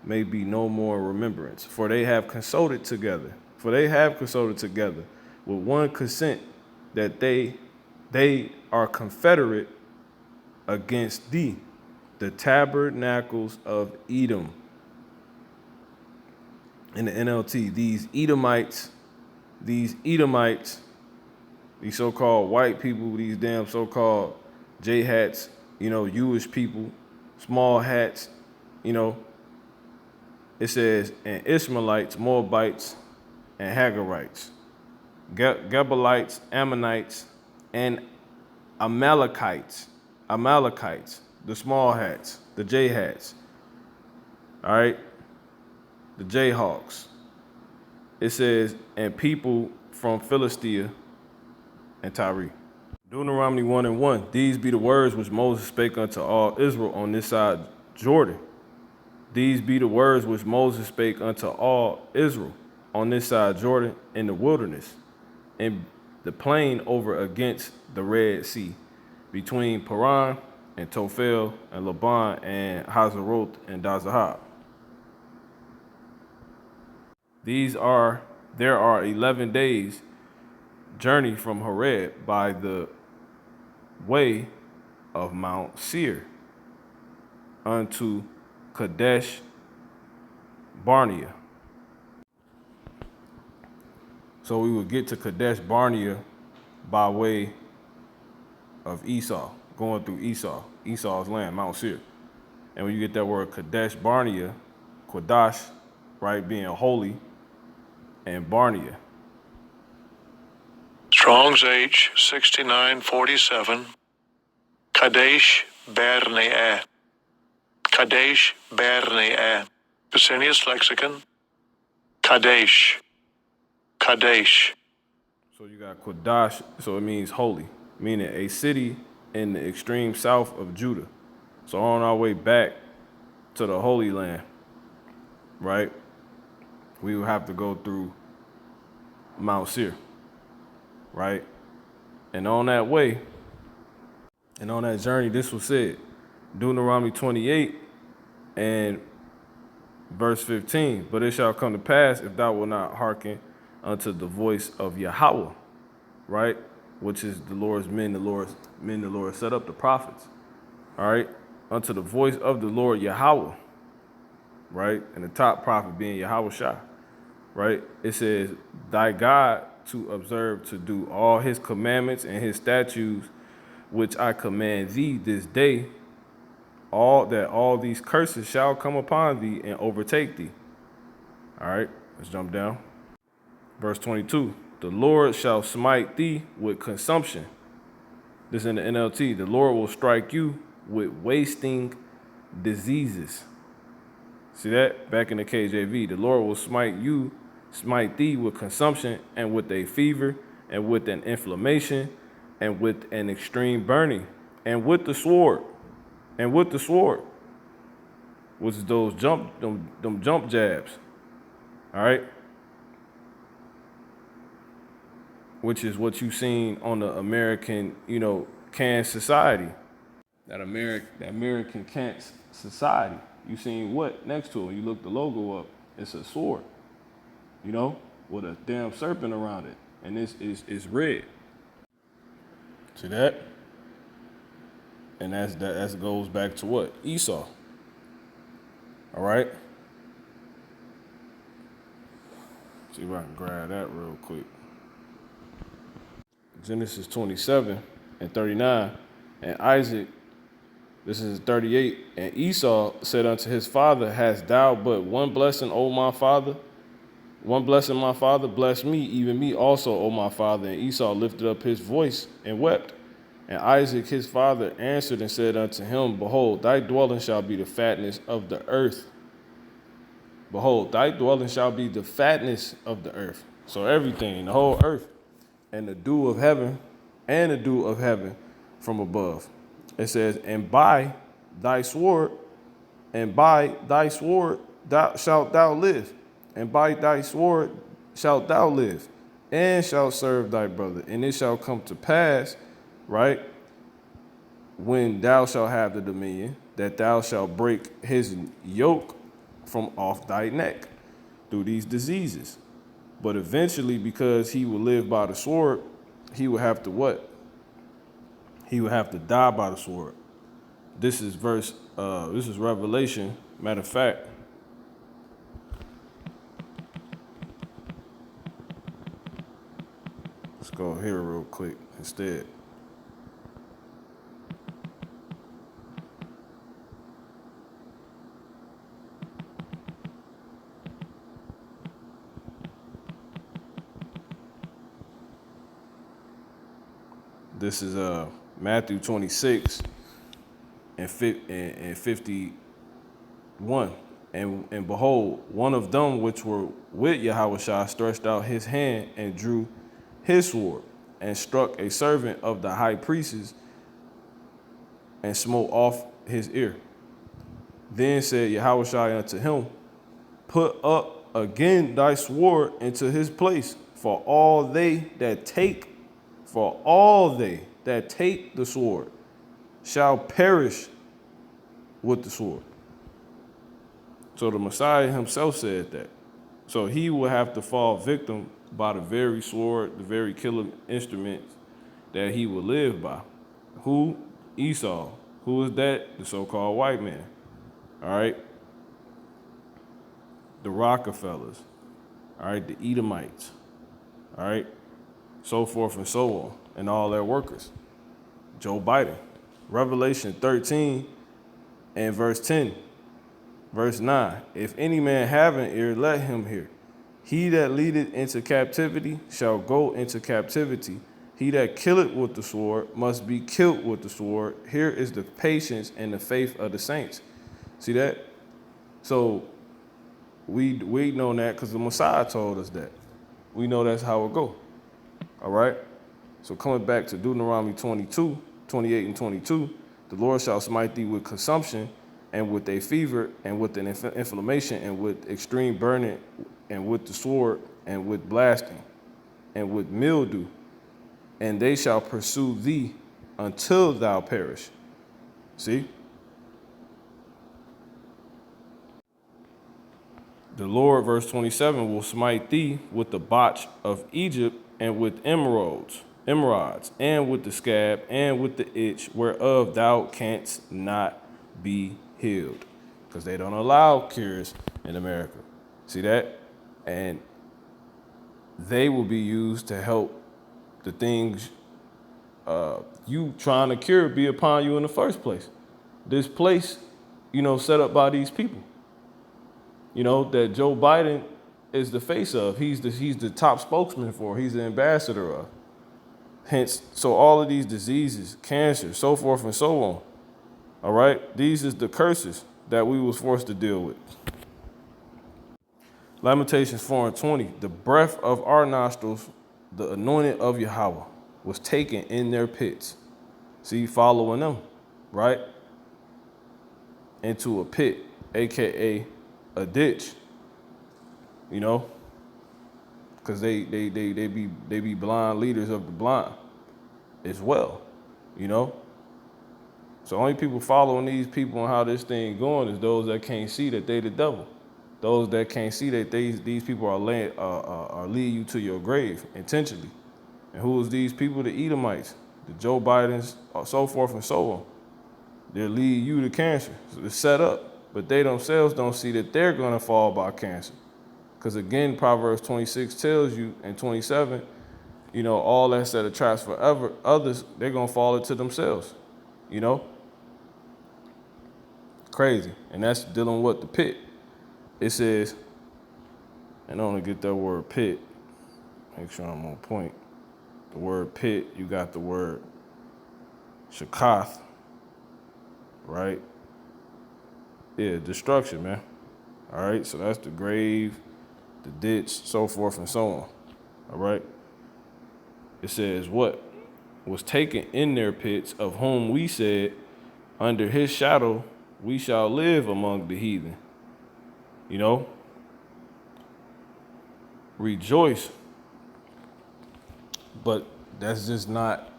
may be no more remembrance. For they have consulted together with one consent, that they are confederate against thee, the tabernacles of Edom. In the NLT, these Edomites, these so-called white people, these damn so-called J-hats, Jewish people, small hats, it says, and Ishmaelites, Moabites, and Hagarites, Gebalites, Ammonites, and Amalekites, the small hats, the J-hats, all right, the Jayhawks. It says, and people from Philistia and Tyre. Deuteronomy 1:1, these be the words which Moses spake unto all Israel on this side Jordan. These be the words which Moses spake unto all Israel on this side Jordan in the wilderness, in the plain over against the Red Sea, between Paran and Tophel and Laban and Hazeroth and Dazahab. There are 11 days journey from Horeb by the way of Mount Seir unto Kadesh Barnea. So we would get to Kadesh Barnea by way of Esau, going through Esau's land, Mount Seir. And when you get that word Kadesh Barnea, Quadash, right, being holy, and Barnea. Strong's H 6947. Kadesh Barnea. Kadesh Barnea. Pesenius Lexicon. Kadesh. Kadesh. So you got Quadash, so it means holy, meaning a city in the extreme south of Judah. So on our way back to the Holy Land, right, we would have to go through Mount Seir, right? And on that way, and on that journey, this was said, Deuteronomy 28 and verse 15, but it shall come to pass if thou wilt not hearken unto the voice of Yahweh, right? Which is the Lord's men, the Lord set up, the prophets, all right? Unto the voice of the Lord Yahweh, right? And the top prophet being Yahweh Shah, right? It says, thy God to observe to do all his commandments and his statutes, which I command thee this day, all these curses shall come upon thee and overtake thee. All right, let's jump down. Verse 22, the Lord shall smite thee with consumption. This in the NLT, the Lord will strike you with wasting diseases. See that? Back in the KJV, the Lord will smite thee with consumption and with a fever and with an inflammation and with an extreme burning and with the sword, which is those them jump jabs, all right? Which is what you've seen on the American, Cancer Society, that American Cancer Society. You seen what next to it? You look the logo up. It's a sword, with a damn serpent around it, and it's red. See that? And that goes back to what? Esau. All right. See if I can grab that real quick. Genesis 27 and 39, and Isaac, this is 38, and Esau said unto his father, hast thou but one blessing, O my father? One blessing, my father, bless me, even me also, O my father. And Esau lifted up his voice and wept. And Isaac his father answered and said unto him, Behold, thy dwelling shall be the fatness of the earth. Behold, thy dwelling shall be the fatness of the earth. So everything, the whole earth, and the dew of heaven, and the dew of heaven from above. It says, and by thy sword shalt thou live, and by thy sword shalt thou live, and shalt serve thy brother. And it shall come to pass, right, when thou shalt have the dominion, that thou shalt break his yoke from off thy neck through these diseases. But eventually, because he will live by the sword, he will have to what? He will have to die by the sword. This is Revelation. Matter of fact, let's go here real quick instead. This is Matthew 26 and 51. And behold, one of them which were with Yahushua stretched out his hand and drew his sword and struck a servant of the high priest's and smote off his ear. Then said Yahushua unto him, Put up again thy sword into his place, for all they that take the sword shall perish with the sword. So the Messiah himself said that. So he will have to fall victim by the very sword, the very killer instruments that he will live by. Who? Esau. Who is that? The so-called white man. All right? The Rockefellers. All right? The Edomites. All right? So forth and so on. And all their workers. Joe Biden. Revelation 13 and verse 10. Verse 9. If any man have an ear, let him hear. He that leadeth into captivity shall go into captivity. He that killeth with the sword must be killed with the sword. Here is the patience and the faith of the saints. See that? So we know that because the Messiah told us that. We know that's how it go. All right? So coming back to Deuteronomy 22, 28 and 22, the Lord shall smite thee with consumption and with a fever and with an inflammation and with extreme burning and with the sword and with blasting and with mildew, and they shall pursue thee until thou perish. See? The Lord, verse 27, will smite thee with the botch of Egypt and with emerods, and with the scab and with the itch whereof thou canst not be healed. Because they don't allow cures in America. See that? And they will be used to help the things you trying to cure be upon you in the first place. This place, set up by these people, that Joe Biden is the face of. He's the top spokesman for. He's the ambassador of. Hence, so all of these diseases, cancer, so forth and so on. All right? These is the curses that we was forced to deal with. Lamentations 4 and 20. The breath of our nostrils, the anointing of Yahweh, was taken in their pits. See, following them, right? Into a pit, a.k.a. a ditch, because they be blind leaders of the blind as well, So only people following these people and how this thing going is those that can't see that they the devil. Those that can't see that these people are leading you to your grave intentionally. And who is these people? The Edomites, the Joe Bidens, so forth and so on. They'll lead you to cancer. So it's set up, but they themselves don't see that they're going to fall by cancer. Because again, Proverbs 26 tells you, and 27, all that set of traps forever, others, they're going to fall into themselves, Crazy. And that's dealing with the pit. It says, and I want to get that word pit, make sure I'm on point. The word pit, you got the word Shakath, right? Yeah, destruction, man. All right, so that's the grave, the ditch, so forth and so on. All right. It says what? Was taken in their pits, of whom we said, under his shadow we shall live among the heathen. You know? Rejoice. But that's just not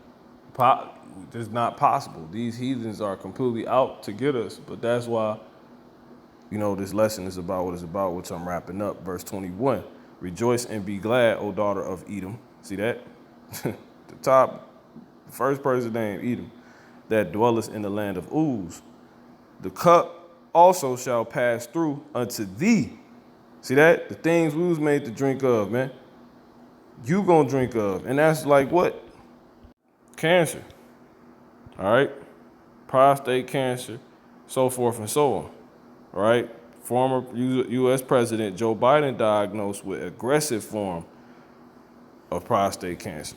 possible. These heathens are completely out to get us. But that's why, this lesson is about what it's about, which I'm wrapping up. Verse 21. Rejoice and be glad, O daughter of Edom. See that? The top, first person named Edom, that dwelleth in the land of Uz. The cup also shall pass through unto thee. See that? The things we was made to drink of, man. You gonna drink of. And that's like what? Cancer. All right? Prostate cancer, so forth and so on. All right? Former U.S. President Joe Biden diagnosed with aggressive form of prostate cancer.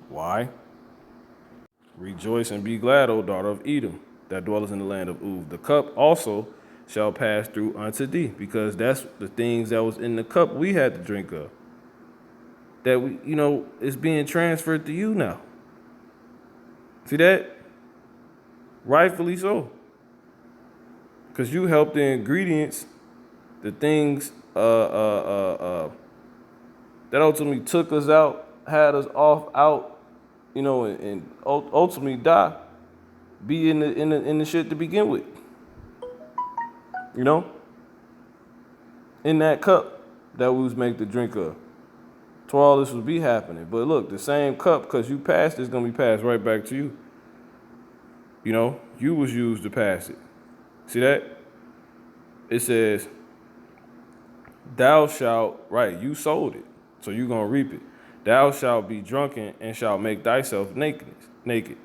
Why? Rejoice and be glad, O daughter of Edom, that dwelleth in the land of Uz. The cup also shall pass through unto thee, because that's the things that was in the cup we had to drink of. That is being transferred to you now. See that? Rightfully so. Because you helped the ingredients, the things that ultimately took us out, had us out, and ultimately die, be in the shit to begin with. In that cup that we was made to drink of. So all this would be happening. But look, the same cup, because you passed, it's going to be passed right back to you. You was used to pass it. See that? It says, thou shalt, right, you sold it, so you're going to reap it. Thou shalt be drunken and shalt make thyself naked.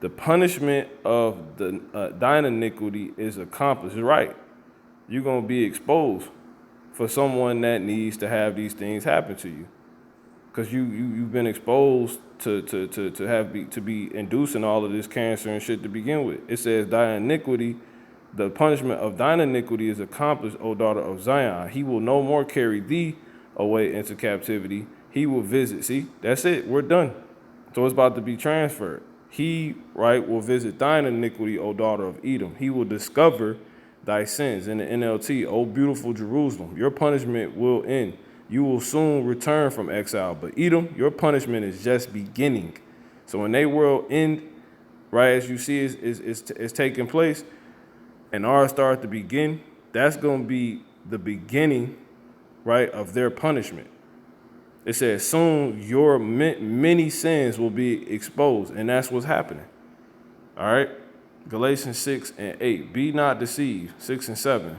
The punishment of thine iniquity is accomplished. Right. You're going to be exposed for someone that needs to have these things happen to you. Because you've been exposed to be inducing all of this cancer and shit to begin with. It says, thy iniquity, the punishment of thine iniquity is accomplished, O daughter of Zion. He will no more carry thee away into captivity. He will visit. See, that's it. We're done. So it's about to be transferred. He, right, will visit thine iniquity, O daughter of Edom. He will discover thy sins. In the NLT, O beautiful Jerusalem, your punishment will end. You will soon return from exile. But Edom, your punishment is just beginning. So when they world end, right, as you see is taking place, and ours start to begin, that's going to be the beginning, right, of their punishment. It says, soon your many sins will be exposed, and that's what's happening. All right? Galatians 6 and 8. Be not deceived. 6 and 7.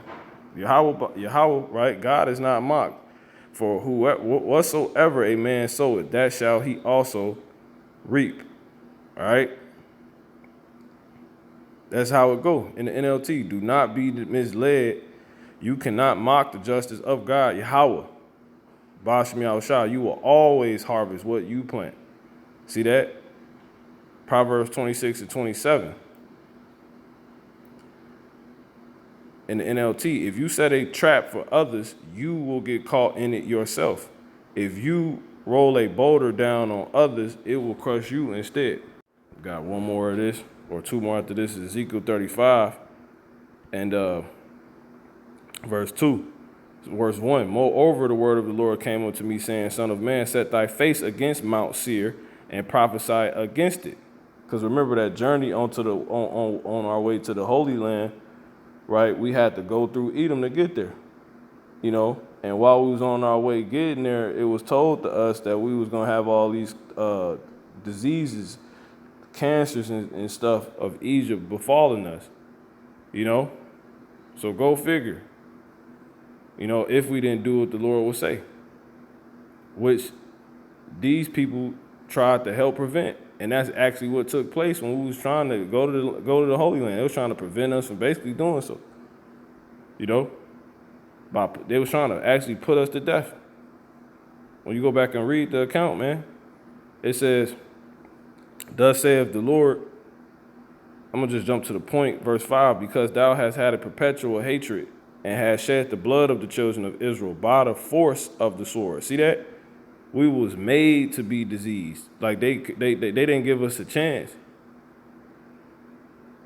Yahweh, right? God is not mocked. For whatsoever a man soweth, that shall he also reap. All right? That's how it go in the NLT. Do not be misled. You cannot mock the justice of God, Yahweh. Bashmi al-Shah, you will always harvest what you plant. See that? Proverbs 26 and 27. In the NLT, if you set a trap for others, you will get caught in it yourself. If you roll a boulder down on others, it will crush you instead. Got one more of this, or two more after this, is Ezekiel 35 and verse 2. Verse 1, moreover, the word of the Lord came unto me, saying, Son of man, set thy face against Mount Seir and prophesy against it. Because remember that journey on our way to the Holy Land, right? We had to go through Edom to get there, And while we was on our way getting there, it was told to us that we was going to have all these diseases, cancers and stuff of Egypt befalling us, So go figure. If we didn't do what the Lord would say, which these people tried to help prevent. And that's actually what took place when we was trying to go to the Holy Land. They was trying to prevent us from basically doing so. They was trying to actually put us to death. When you go back and read the account, man, it says, Thus saith the Lord, I'm going to just jump to the point, verse 5, because thou hast had a perpetual hatred and hast shed the blood of the children of Israel by the force of the sword. See that? We was made to be diseased. Like they didn't give us a chance.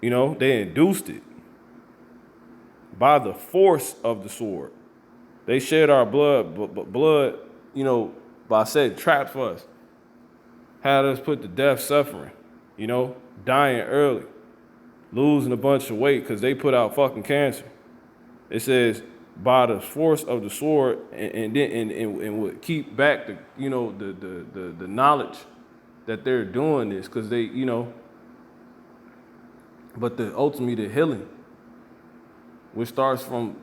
You know, they induced it by the force of the sword. They shed our blood, but blood, you know, by setting traps for us, had us put to death suffering, you know, dying early, losing a bunch of weight because they put out fucking cancer. It says by the force of the sword, and would keep back the, you know, the knowledge that they're doing this because they, you know, but ultimately the healing, which starts from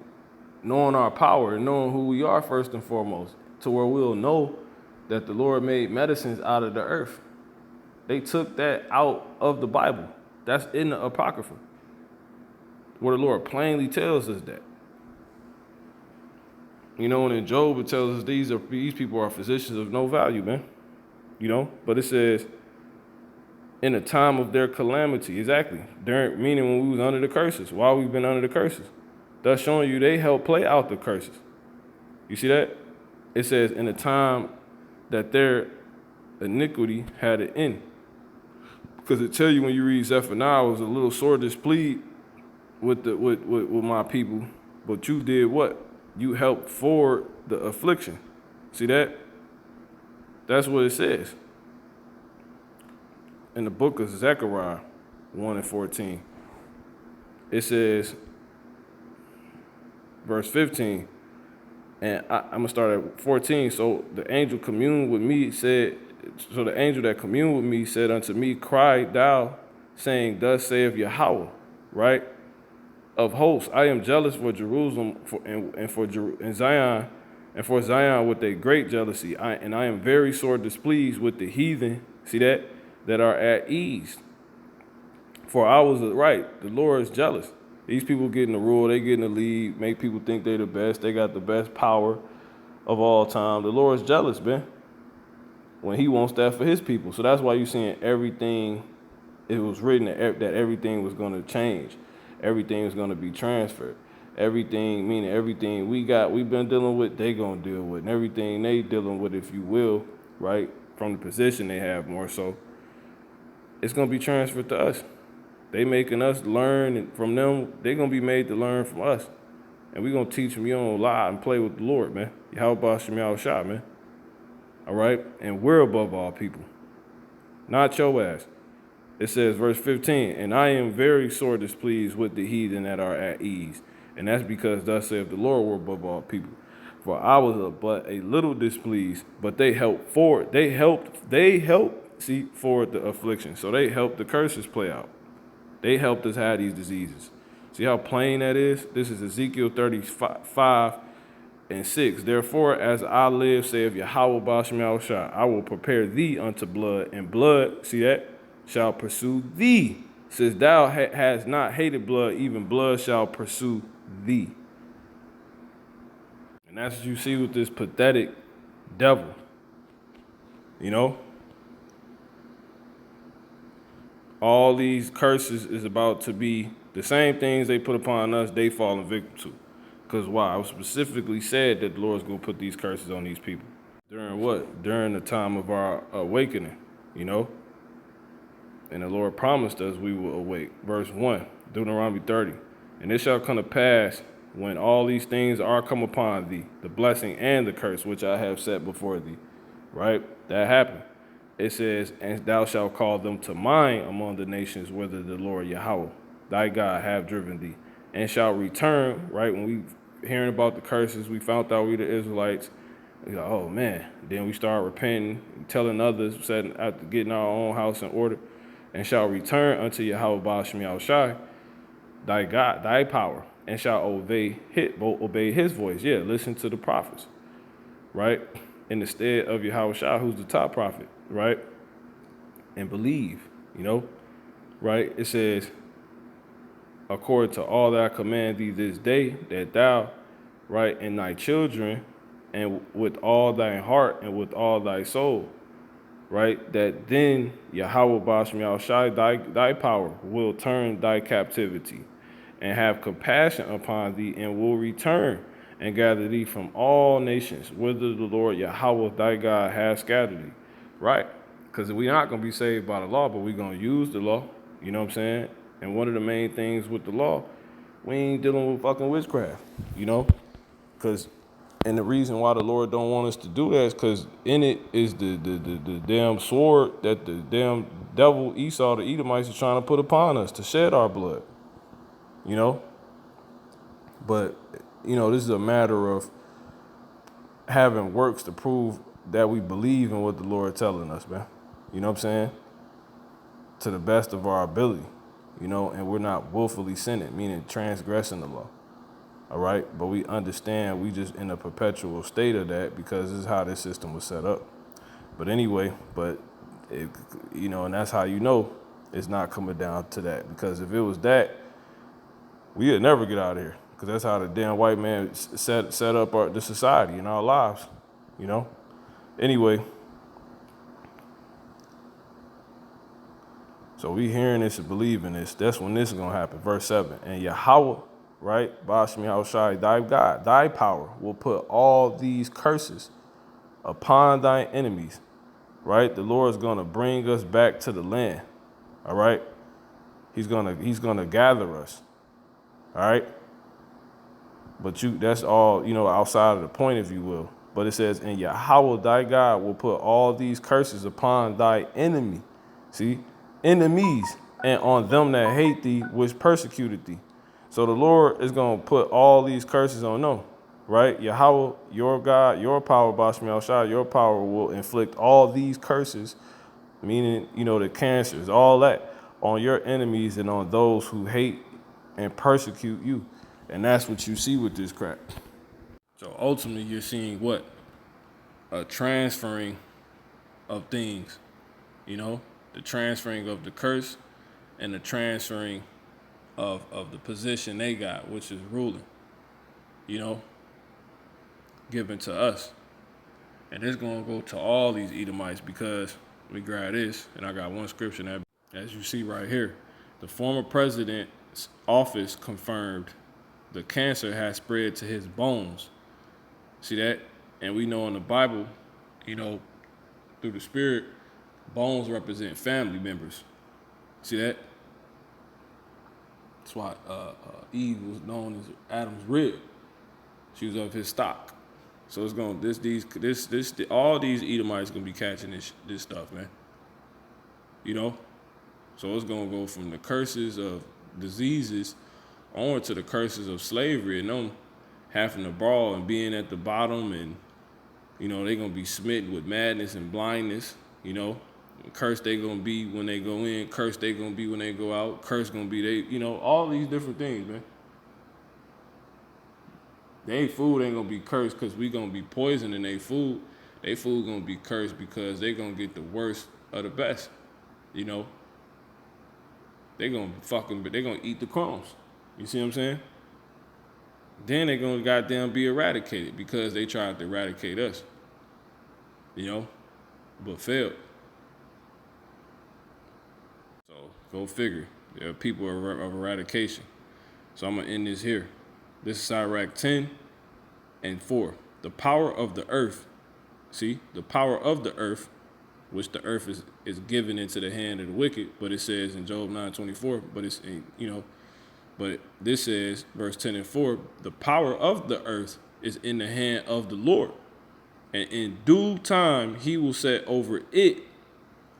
knowing our power and knowing who we are first and foremost, to where we'll know that the Lord made medicines out of the earth. They took that out of the Bible. That's in the Apocrypha, where the Lord plainly tells us that. You know, and in Job it tells us these people are physicians of no value, man. You know, but it says in the time of their calamity, exactly. Meaning when we was under the curses, while we've been under the curses. Thus showing you they help play out the curses. You see that? It says in the time that their iniquity had an end. Because it tell you when you read Zephaniah, I was a little sore displeased with my people, but you did what? You helped forward the affliction. See that? That's what it says. In the book of Zechariah 1:14, it says, verse 15, and I'm gonna start at 14. So the angel communed with me, so the angel that communed with me said unto me, cry thou, saying, thus saith Yahweh, right? Of hosts, I am jealous for Jerusalem and Zion, and for Zion with a great jealousy. I am very sore displeased with the heathen, see that are at ease. For I was right, the Lord is jealous. These people getting the rule, they getting the lead, make people think they the best, they got the best power of all time. The Lord is jealous, man, when he wants that for his people. So that's why you're seeing everything, it was written that everything was going to change. Everything is going to be transferred. Everything, meaning everything we've been dealing with, they going to deal with. And everything they dealing with, if you will, right, from the position they have more so, it's going to be transferred to us. They making us learn from them. They're going to be made to learn from us. And we're going to teach them you don't lie and play with the Lord, man. Yahweh Shem Shah, man. All right? And we're above all people. Not your ass. It says, verse 15, and I am very sore displeased with the heathen that are at ease. And that's because thus saith the Lord, we're above all people. For I was but a little displeased, but they helped forward. They helped see forward the affliction. So they helped the curses play out. They helped us have these diseases. See how plain that is? This is Ezekiel 35:6. Therefore, as I live, saith Yahweh Ba'ashem Shah, I will prepare thee unto blood, and blood, see that, shall pursue thee. Since thou hast not hated blood, even blood shall pursue thee. And that's what you see with this pathetic devil. You know? All these curses is about to be the same things they put upon us, they falling victim to. Because why? It was specifically said that the Lord's going to put these curses on these people. During what? During the time of our awakening, you know? And the Lord promised us we will awake. Verse 1, Deuteronomy 30. And it shall come to pass when all these things are come upon thee, the blessing and the curse which I have set before thee. Right? That happened. It says, and thou shalt call them to mind among the nations whither the Lord Yahweh, thy God, have driven thee, and shall return. Right? When we hearing about the curses, we found out we the Israelites. We go, oh man. Then we start repenting, telling others, setting after getting our own house in order, and shall return unto Yahweh Ba'ashem Yahushai, thy God, thy power, and shall obey his voice. Yeah, listen to the prophets, right? In the stead of Yahushua, who's the top prophet, right? And believe, you know, right? It says, according to all that I command thee this day, that thou, right, and thy children, and with all thy heart and with all thy soul, right? That then Yahweh Bashmi Shai, thy power will turn thy captivity and have compassion upon thee and will return and gather thee from all nations, whither the Lord Yahweh thy God has scattered thee, right? Because we're not going to be saved by the law, but we're going to use the law, you know what I'm saying? And one of the main things with the law, we ain't dealing with fucking witchcraft, you know? Because, and the reason why the Lord don't want us to do that is because in it is the damn sword that the damn devil Esau, the Edomites, is trying to put upon us to shed our blood, you know? But, you know, this is a matter of having works to prove that we believe in what the Lord telling us, man. You know what I'm saying? To the best of our ability, you know, and we're not willfully sinning, meaning transgressing the law. All right. But we understand we just in a perpetual state of that because this is how this system was set up. But anyway, you know, and that's how you know it's not coming down to that. Because if it was that, we'd never get out of here. Because that's how the damn white man set up the society in our lives, you know? Anyway, so we hearing this and believing this. That's when this is going to happen. Verse 7. And Yahweh, right? Bashmi Shai, thy God, thy power will put all these curses upon thy enemies, right? The Lord is going to bring us back to the land, all right? He's gonna gather us, all right? But that's all, you know, outside of the point, if you will. But it says, and Yahweh thy God will put all these curses upon thy enemy. See? Enemies, and on them that hate thee, which persecuted thee. So the Lord is going to put all these curses on them, right? Yahweh, your God, your power, Bashmi Shai, your power will inflict all these curses, meaning, you know, the cancers, all that, on your enemies and on those who hate and persecute you. And that's what you see with this crap. So ultimately, you're seeing what? A transferring of things, you know? The transferring of the curse and the transferring of the position they got, which is ruling, you know, given to us. And it's going to go to all these Edomites because we grab this, and I got one scripture that, as you see right here, the former president's office confirmed the cancer has spread to his bones. See that? And we know in the Bible, you know, through the Spirit, bones represent family members. See that? That's why Eve was known as Adam's rib. She was of his stock. So it's going all these Edomites gonna be catching this stuff, man. You know, so it's gonna go from the curses of diseases on to the curses of slavery and them having to brawl and being at the bottom, and you know they're gonna be smitten with madness and blindness. You know, curse they gonna be when they go in, curse they gonna be when they go out, curse gonna be they, you know, all these different things, man. Their food ain't gonna be cursed because we gonna be poisoning their food. Their food gonna be cursed because they gonna get the worst of the best. You know, they gonna eat the crumbs. You see what I'm saying? Then they gonna goddamn be eradicated because they tried to eradicate us. You know, but failed. So go figure. There are people of eradication. So I'm gonna end this here. This is Sirach 10 and 4. The power of the earth. See, the power of the earth, which the earth is given into the hand of the wicked, but it says in Job 9:24, but it's, you know, but this says, verse 10 and 4, the power of the earth is in the hand of the Lord. And in due time, he will set over it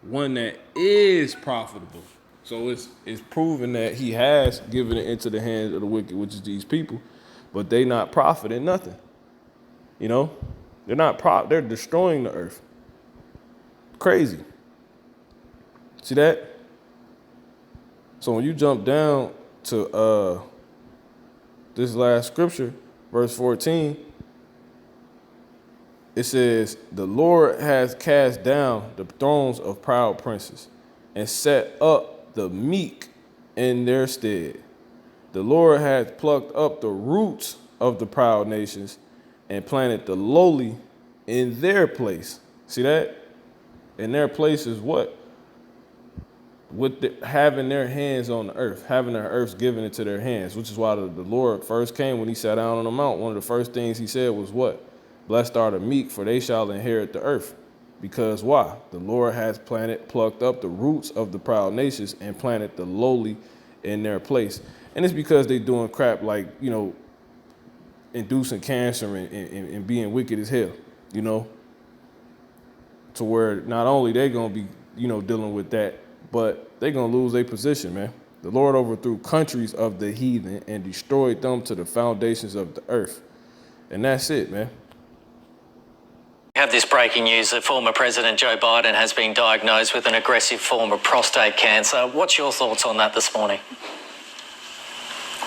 one that is profitable. So it's proven that he has given it into the hands of the wicked, which is these people, but they not profiting nothing. You know, they're destroying the earth. Crazy. See that? So when you jump down to this last scripture, verse 14, it says, the Lord has cast down the thrones of proud princes and set up the meek in their stead. The Lord hath plucked up the roots of the proud nations and planted the lowly in their place. See that? And their place is what? With having their hands on the earth, having the earth given into their hands, which is why the Lord first came when he sat down on the mount. One of the first things he said was what? Blessed are the meek, for they shall inherit the earth. Because why? The Lord has plucked up the roots of the proud nations and planted the lowly in their place. And it's because they doing crap like, inducing cancer and being wicked as hell, to where not only they gonna be, dealing with that, but they gonna lose their position, man. The Lord overthrew countries of the heathen and destroyed them to the foundations of the earth. And that's it, man. We have this breaking news that former President Joe Biden has been diagnosed with an aggressive form of prostate cancer. What's your thoughts on that this morning?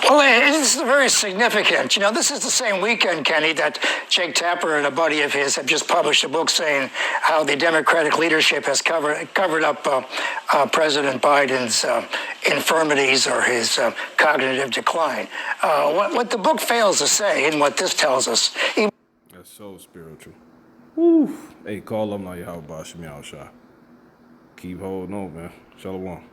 Well, it's very significant. This is the same weekend, Kenny, that Jake Tapper and a buddy of his have just published a book saying how the Democratic leadership has covered up President Biden's infirmities or his cognitive decline. What the book fails to say, and what this tells us. That's so spiritual. Woo. Hey, call them like how about Shemi Al Shah. Keep holding on, man. Shalom.